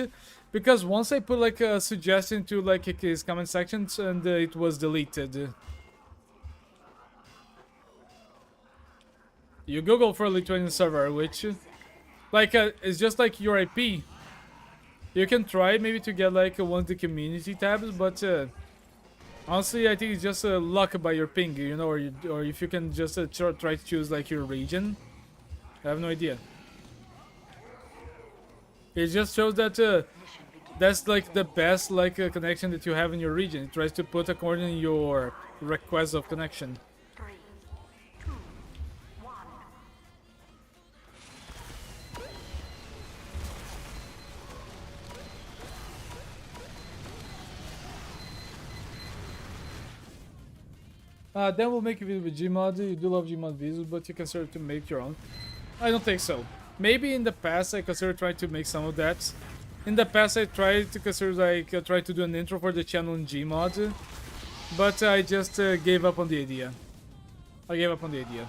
Because once I put like a suggestion to like his comment sections and it was deleted. You Google for a Lithuanian server, which like it's just like your IP. You can try maybe to get like one of the community tabs, but honestly, I think it's just luck by your ping, you know, or if you can just try to choose like your region. I have no idea. It just shows that that's like the best like connection that you have in your region. It tries to put according to your request of connection. 3, 2, 1. Then we'll make a video with Gmod. You do love Gmod videos, but you consider to make your own. I don't think so. Maybe in the past I considered trying to make some of that. In the past I tried to consider like try to do an intro for the channel in Gmod, but I just gave up on the idea. I gave up on the idea.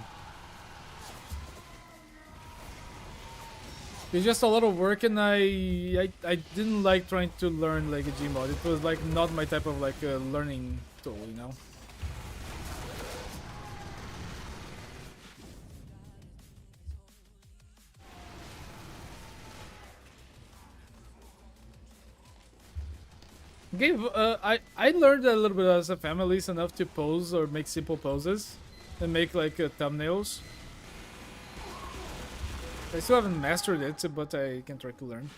It's just a lot of work, and I didn't like trying to learn like a Gmod. It was like not my type of like learning tool, you know. I learned a little bit as a fan, at least enough to pose or make simple poses and make like thumbnails. I still haven't mastered it, but I can try to learn.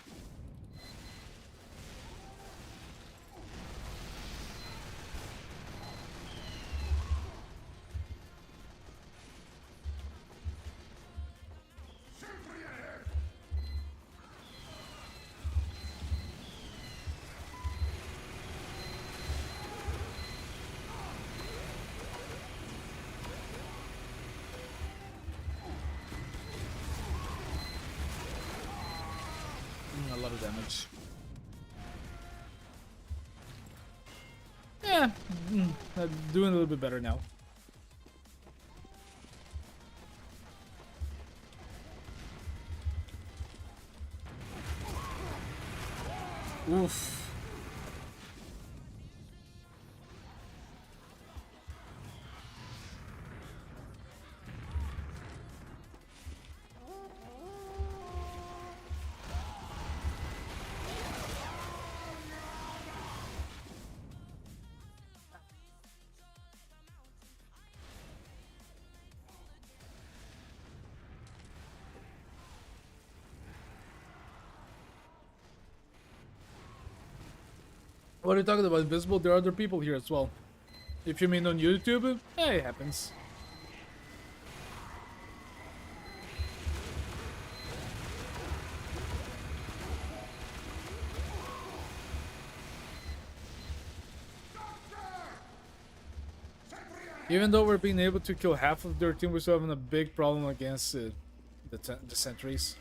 A lot of damage. Yeah, I'm doing a little bit better now. Oof. What are you talking about? Invisible? There are other people here as well. If you mean on YouTube, it happens. Even though we're being able to kill half of their team, we're still having a big problem against the sentries.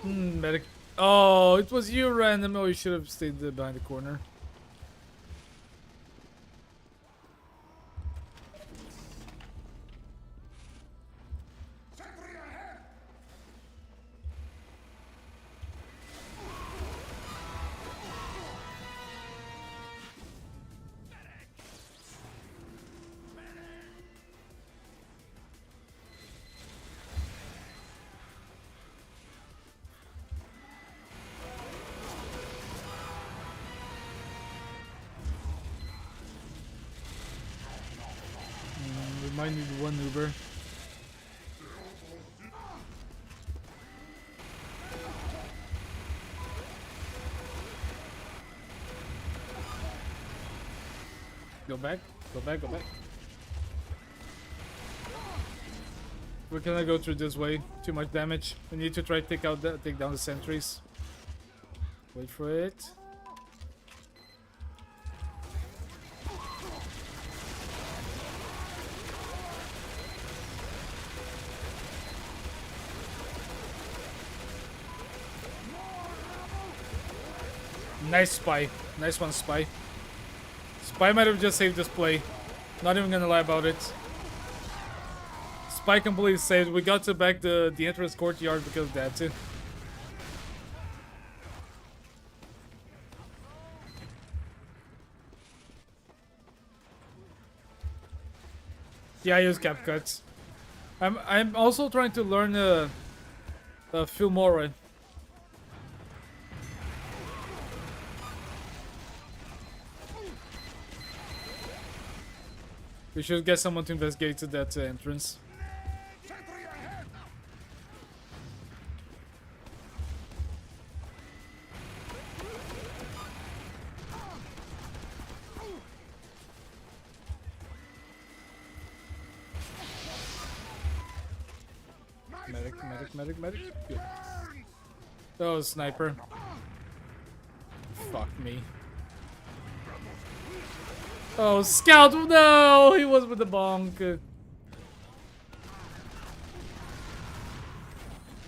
Medic. Oh, it was you, random. Oh, you should have stayed behind the corner. We might need one Uber. Go back, go back, go back. We're gonna go through this way. Too much damage. We need to try to take down the sentries. Wait for it. Nice spy. Nice one, spy. Spy might have just saved this play. Not even gonna lie about it. Spy completely saved. We got to back the entrance courtyard because of that too. Yeah, I use cap cuts. I'm also trying to learn Filmora. We should get someone to investigate that entrance. Sentry ahead! Medic. Good. Oh, sniper. Fuck me. Oh, scout! No! He was with the bonk.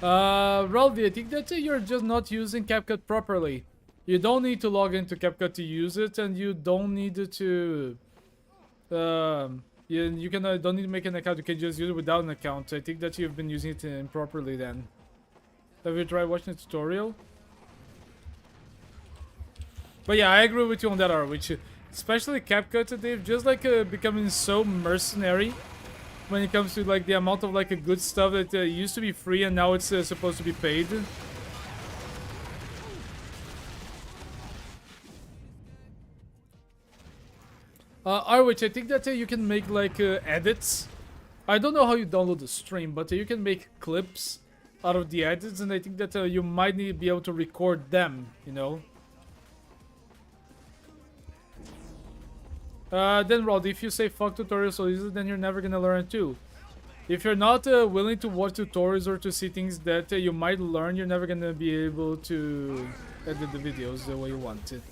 Raldi, I think that you're just not using CapCut properly. You don't need to log into CapCut to use it, and you don't need to... you can don't need to make an account. You can just use it without an account. I think that you've been using it improperly then. Have you tried watching the tutorial? But yeah, I agree with you on that, which especially CapCut, they've just like becoming so mercenary when it comes to like the amount of like good stuff that used to be free and now it's supposed to be paid. Which I think that you can make like edits. I don't know how you download the stream, but you can make clips out of the edits, and I think that you might need to be able to record them, you know. Then Rod, if you say fuck tutorials so easy, then you're never gonna learn it too. If you're not willing to watch tutorials or to see things that you might learn, you're never gonna be able to edit the videos the way you want it.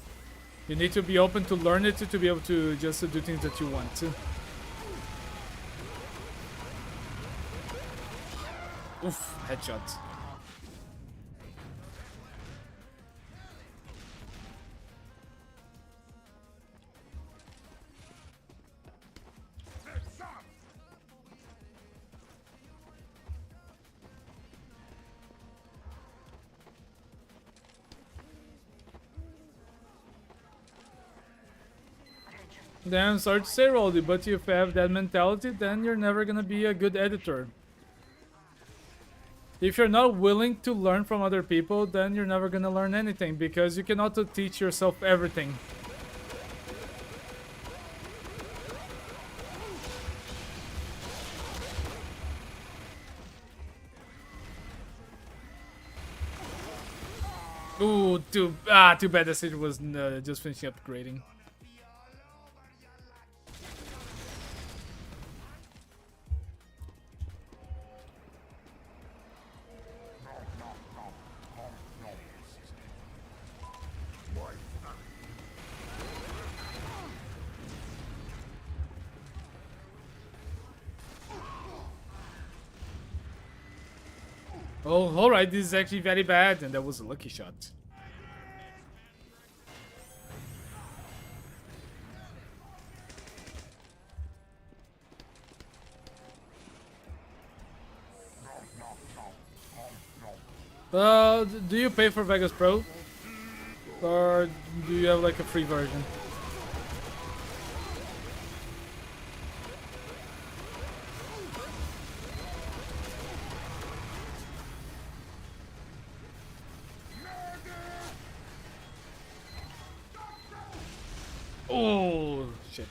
You need to be open to learn it to be able to just do things that you want to. Oof, headshot. Then sorry to say, Roldy, but if you have that mentality, then you're never gonna be a good editor. If you're not willing to learn from other people, then you're never gonna learn anything, because you cannot teach yourself everything. Ooh, too bad the city was just finishing upgrading. Oh, alright, this is actually very bad, and that was a lucky shot. Do you pay for Vegas Pro? Or do you have like a free version? Oh, shit.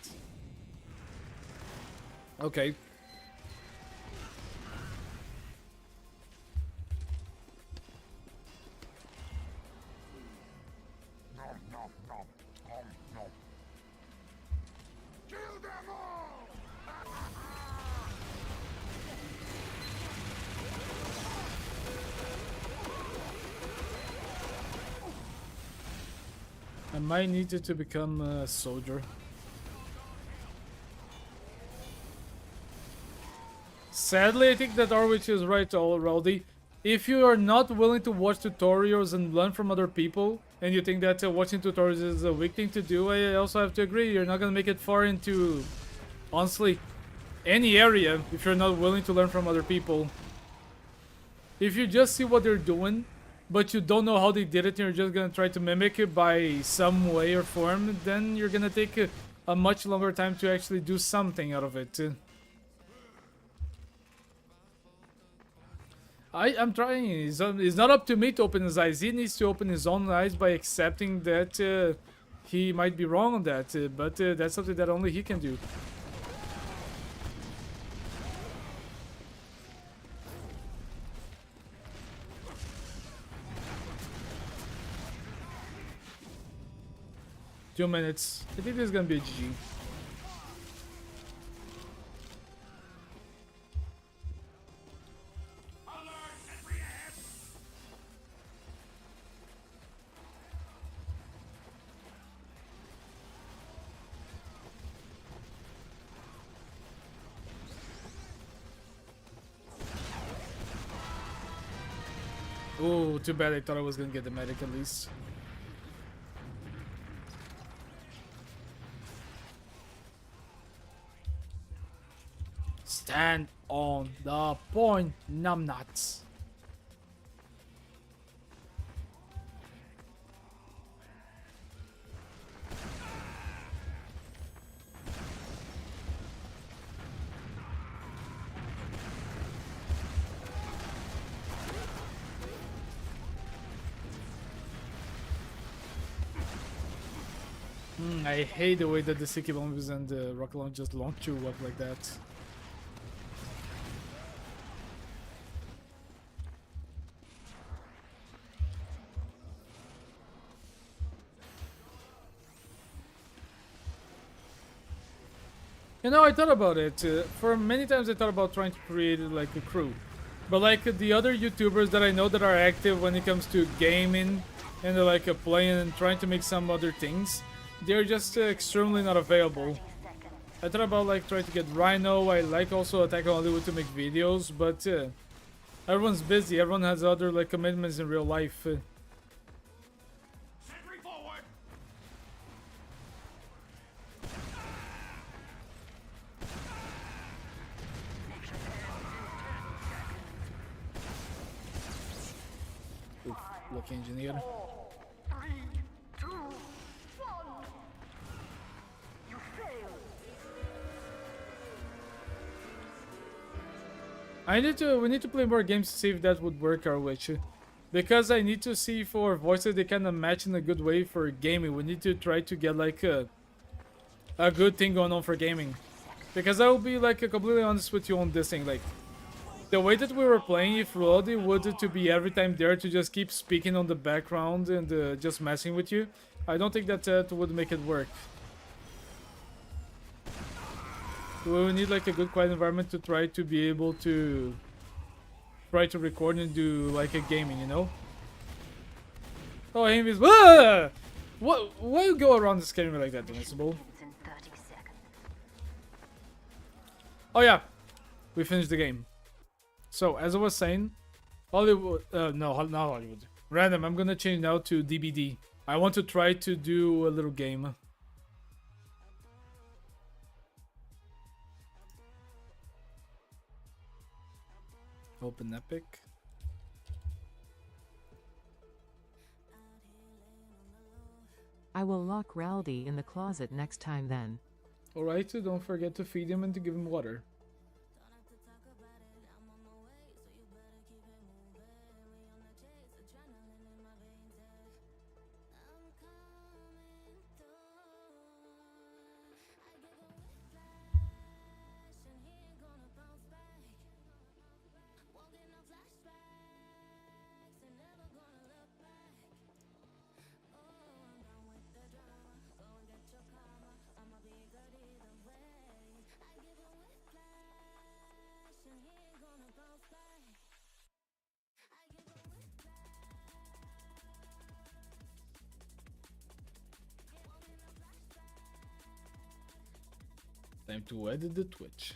Okay. Kill them all! I might need it to become a soldier. Sadly, I think that Orwich is right already. if you are not willing to watch tutorials and learn from other people, and you think that watching tutorials is a weak thing to do, I also have to agree. You're not gonna make it far into, honestly, any area if you're not willing to learn from other people. If you just see what they're doing, but you don't know how they did it, and you're just gonna try to mimic it by some way or form, then you're gonna take a much longer time to actually do something out of it. I'm trying. It's not up to me to open his eyes. He needs to open his own eyes by accepting that he might be wrong on that. But that's something that only he can do. Two minutes. I think this is gonna be a GG. Oh, too bad. I thought I was gonna get the medic at least. Stand on the point, numbnuts. I hate the way that the sticky bombs and the rocket launch just launch you up like that. You know, I thought about it. For many times I thought about trying to create like a crew. But like the other YouTubers that I know that are active when it comes to gaming and they're like playing and trying to make some other things, they're just extremely not available. I thought about like trying to get Rhino. I like also Attack on Hollywood to make videos, but everyone's busy. Everyone has other like commitments in real life. Sentry forward. Oof, lucky engineer. 3, 2, 1. You failed. We need to play more games to see if that would work our way. Because I need to see for voices they kind of match in a good way for gaming. We need to try to get like a good thing going on for gaming. Because I will be like completely honest with you on this thing. Like the way that we were playing, if Roddy would to be every time there to just keep speaking on the background and just messing with you, I don't think that would make it work. We will need like a good quiet environment to try to be able to record and do like a gaming, you know? Oh, invisible! Ah! What? Why you go around scaring me like that, Invincible? In 30 seconds. Oh yeah, we finished the game. So as I was saying, Hollywood. No, not Hollywood. Random. I'm gonna change now to DBD. I want to try to do a little game. Open Epic. I will lock Raldi in the closet next time then. Alright, so don't forget to feed him and to give him water. Time to edit the Twitch.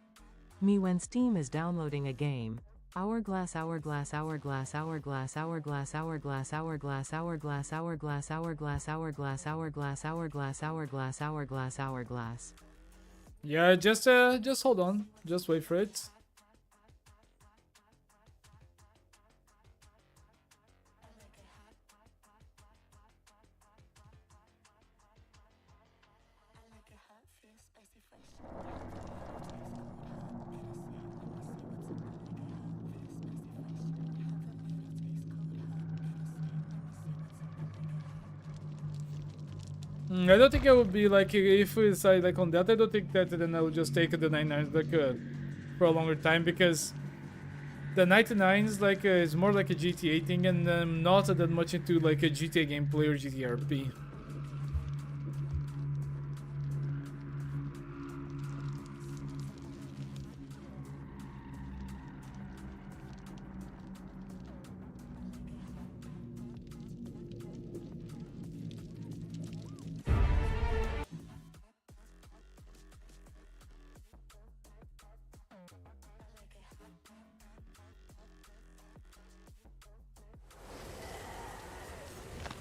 Me when Steam is downloading a game. Hourglass, hourglass, hourglass, hourglass, hourglass, hourglass, hourglass, hourglass, hourglass, hourglass, hourglass, hourglass, hourglass, hourglass, hourglass, hourglass. Yeah, just hold on. Just wait for it. I don't think it would be like if we decide like on that. I don't think that then I would just take the 99s like for a longer time, because the 99s like is more like a GTA thing, and I'm not that much into like a GTA gameplay or GTA RP.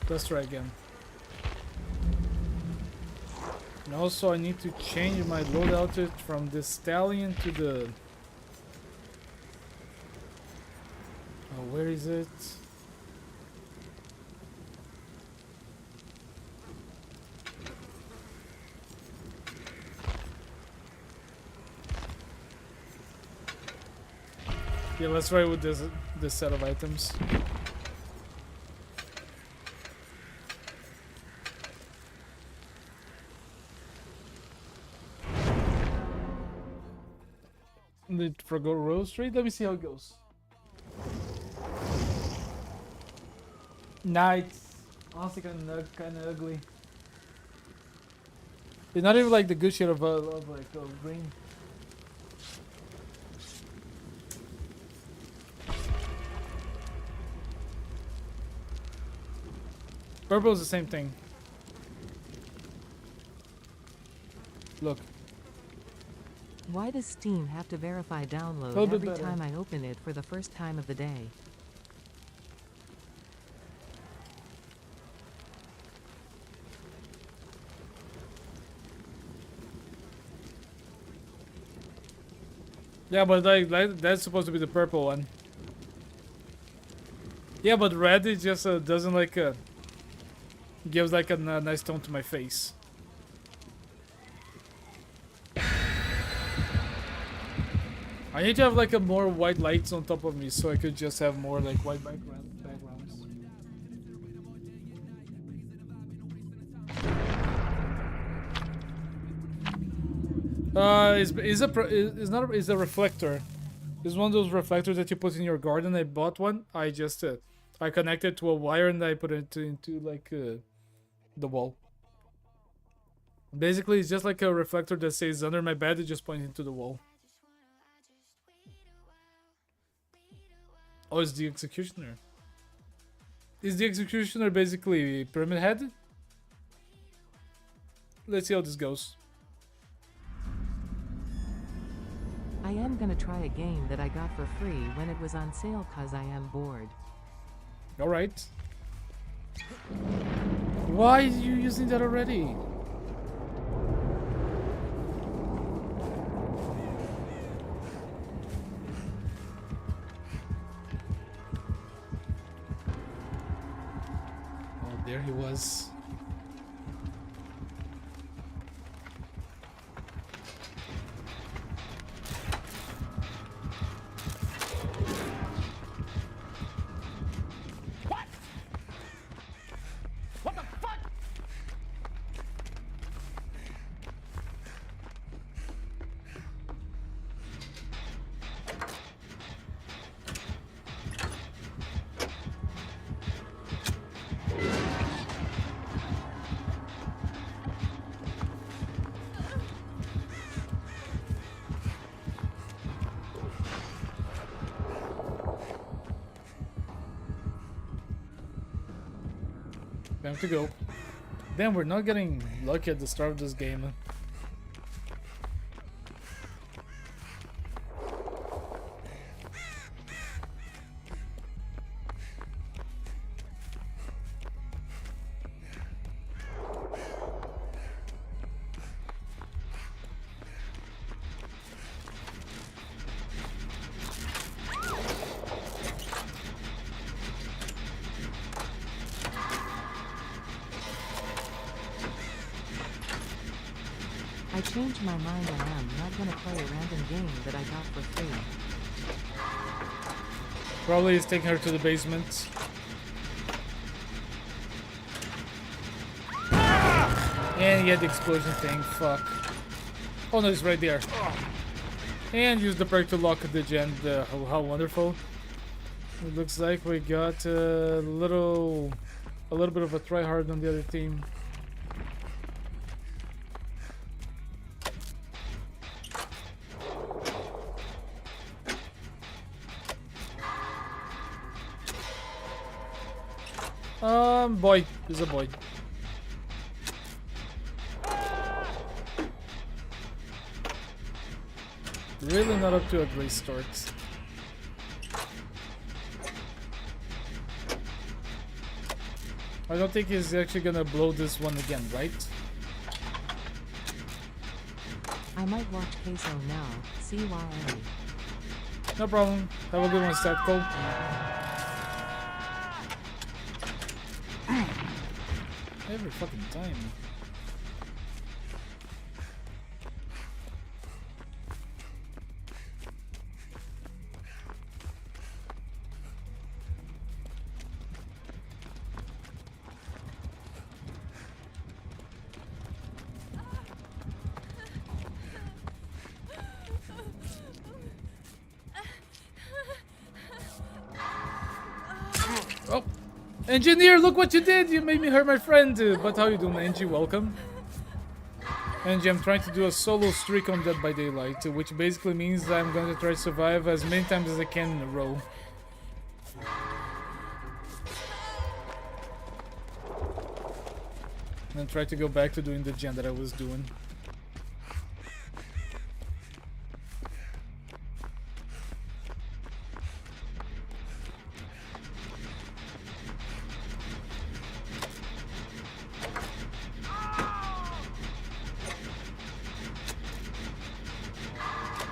Let's try again. And also I need to change my loadout from the stallion to the... Oh, where is it? Yeah, let's try with this set of items. Need for go Rose Street. Let me see how it goes. Nice. Honestly, kind of ugly. It's not even like the good shade of green. Purple is the same thing. Look. Why does Steam have to verify download every time I open it for the first time of the day? Yeah, but like that's supposed to be the purple one. Yeah, but red it just doesn't like gives like a nice tone to my face. I need to have like a more white lights on top of me so I could just have more like white backgrounds. Is a reflector. It's one of those reflectors that you put in your garden. I bought one. I just I connected to a wire and I put it into like the wall. Basically, it's just like a reflector that says under my bed. It just points into the wall. Oh, it's the executioner. Is the executioner basically Pyramid Head? Let's see how this goes. I am gonna try a game that I got for free when it was on sale cause I am bored. Alright. Why are you using that already? Oh, there he was. Time to go. Damn, we're not getting lucky at the start of this game. I changed my mind. I am not gonna play a random game that I got for free. Probably he's taking her to the basement. And he had the explosion thing. Fuck. Oh no, it's right there. And use the perk to lock the gen. How wonderful. It looks like we got a little bit of a tryhard on the other team. Boy. He's a boy. Really not up to a great start. I don't think he's actually gonna blow this one again, right? I might watch Queso now. CYA. No problem. Have a good one, Statco. Every fucking time. Oh, engineer, look what you did! You made me hurt my friend. But how you doing, Angie? Welcome. Angie, I'm trying to do a solo streak on Dead by Daylight, which basically means that I'm going to try to survive as many times as I can in a row. And try to go back to doing the gen that I was doing.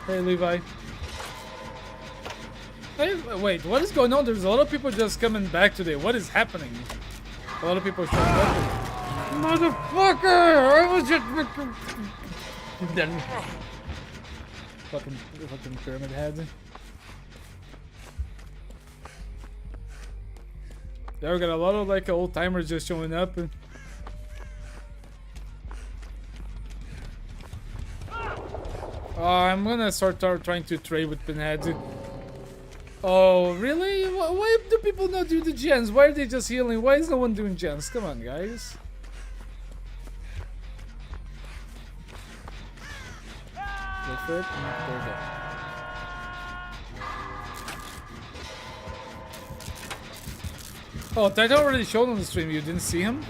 Hey, Levi. Hey, wait, what is going on? There's a lot of people just coming back today. What is happening? A lot of people showing up. Motherfucker! I was just... Then... fucking pyramid head. Yeah, we got a lot of like old timers just showing up. I'm gonna start trying to trade with Pinhead. Oh, really? Why do people not do the gens? Why are they just healing? Why is no one doing gens? Come on, guys. Wait for it. There we go. Oh, that already showed on the stream. You didn't see him?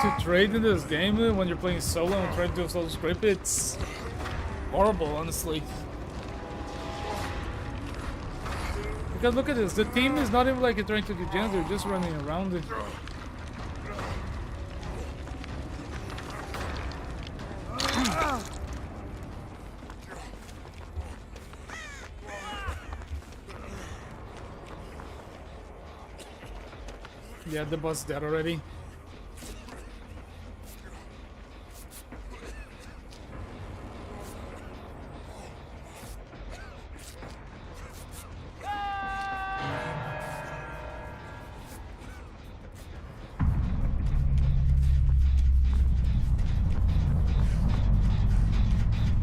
To trade in this game when you're playing solo and trying to do a solo script, it's horrible, honestly. Because look at this, the team is not even like trying to do gens, they're just running around it. Yeah, the boss dead already.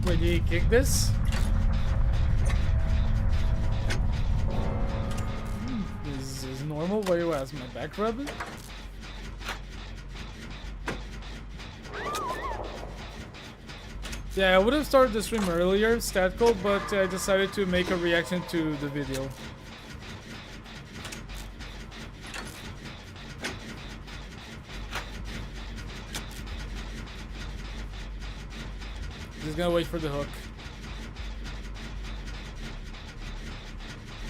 Wait, did he kick this? Is normal? Where you at? pass my back rub. Yeah, I would have started the stream earlier, Statco, but I decided to make a reaction to the video. Just gonna wait for the hook.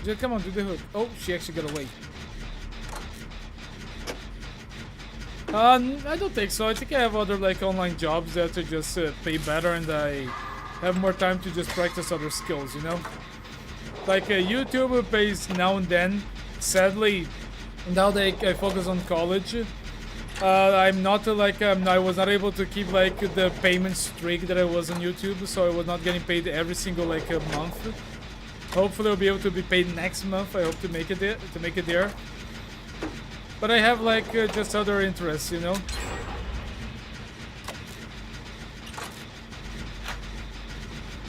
Just come on, do the hook. Oh, she actually got away. I don't think so. I think I have other like online jobs that just pay better, and I have more time to just practice other skills, you know? Like YouTube pays now and then. Sadly, now that I focus on college, I'm not I was not able to keep like the payment streak that I was on YouTube, so I was not getting paid every single month. Hopefully I'll be able to be paid next month. I hope to make it there. But I have like just other interests, you know.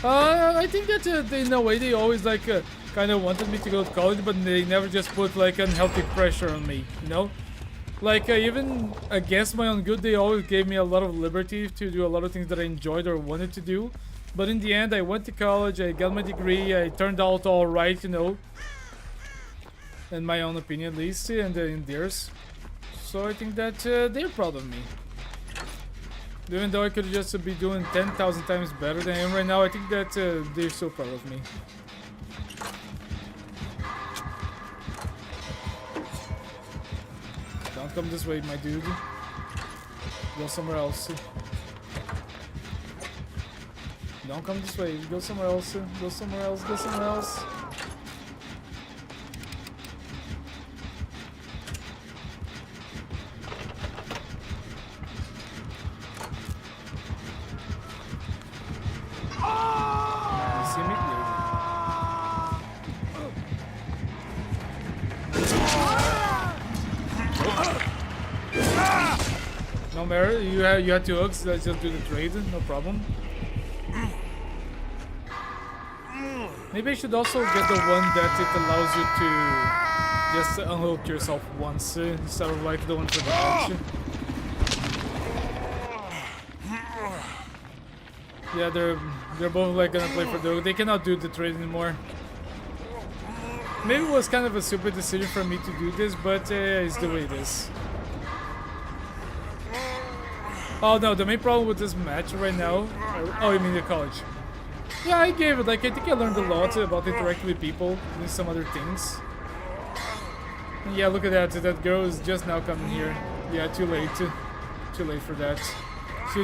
I think that in a way they always like kind of wanted me to go to college, but they never just put like unhealthy pressure on me, you know. Like even against my own good, they always gave me a lot of liberty to do a lot of things that I enjoyed or wanted to do. But in the end, I went to college, I got my degree, I turned out all right, you know. In my own opinion, at least, and in theirs. So I think that they're proud of me. Even though I could just be doing 10,000 times better than I am right now, I think that they're so proud of me. Don't come this way, my dude. Go somewhere else. Don't come this way. Go somewhere else. Go somewhere else. Go somewhere else. See me later. No matter. You had two hooks. Let's just do the trade. No problem. Maybe I should also get the one that it allows you to just unhook yourself once instead of like the one for the edge. Yeah, they're both like gonna play for the hook. They cannot do the trade anymore. Maybe it was kind of a stupid decision for me to do this, but it's the way it is. Oh no, the main problem with this match right now. Oh, you mean the college? Yeah, I gave it. Like, I think I learned a lot about interacting with people and some other things. And yeah, look at that. That girl is just now coming here. Yeah, too late. Too late for that. She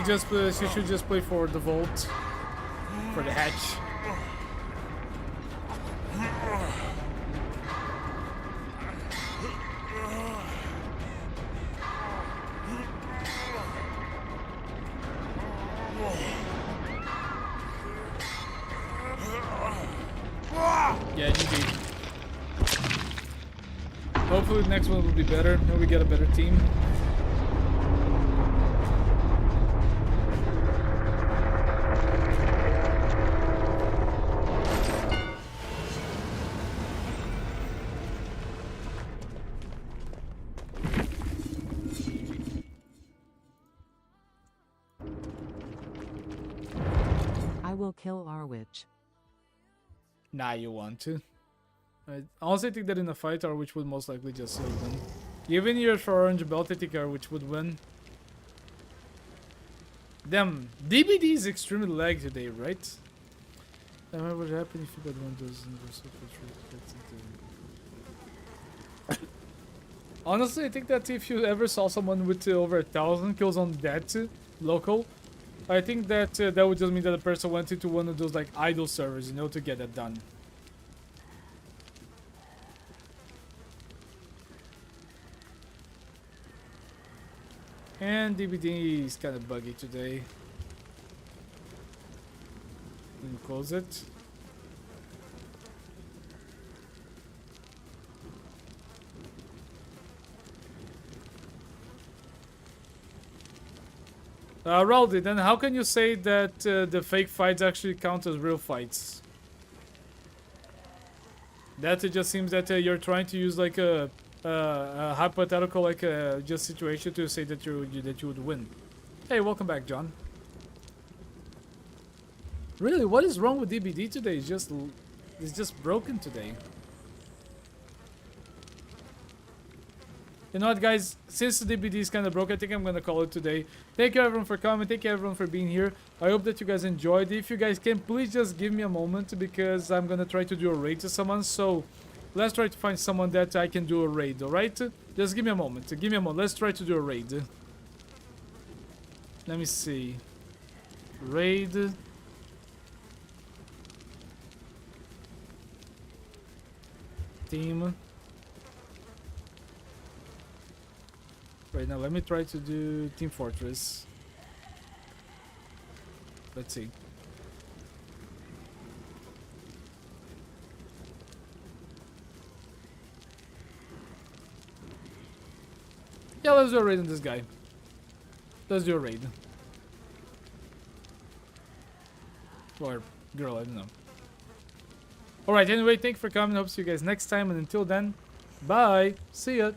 should just play for the vault, for the hatch. Yeah, GG. Hopefully the next one will be better and we get a better team. I will kill our witch. Nah, you want to. I honestly think that in a fight, our witch would most likely just win. Even here for orange belt, I think our witch would win. Damn, DBD is extremely lag today, right? I remember what happened if you got one of those universal features. Honestly, I think that if you ever saw someone with over 1,000 kills on that local, I think that that would just mean that the person went into one of those like idle servers, you know, to get that done. And DBD is kind of buggy today. Let me close it. Raldi, then how can you say that the fake fights actually count as real fights? That it just seems that you're trying to use like a hypothetical like just situation to say that you would win. Hey, welcome back, John. Really, what is wrong with DBD today? It's just broken today. You know what, guys? Since the DBD is kind of broke, I think I'm gonna call it today. Thank you everyone for coming. Thank you everyone for being here. I hope that you guys enjoyed. If you guys can, please just give me a moment because I'm gonna try to do a raid to someone. So let's try to find someone that I can do a raid. All right? Just give me a moment. Give me a moment. Let's try to do a raid. Let me see. Raid. Team. Right now, let me try to do Team Fortress. Let's see. Yeah, let's do a raid on this guy. Let's do a raid. Or girl, I don't know. Alright, anyway, thank you for coming. Hope to see you guys next time. And until then, bye. See ya.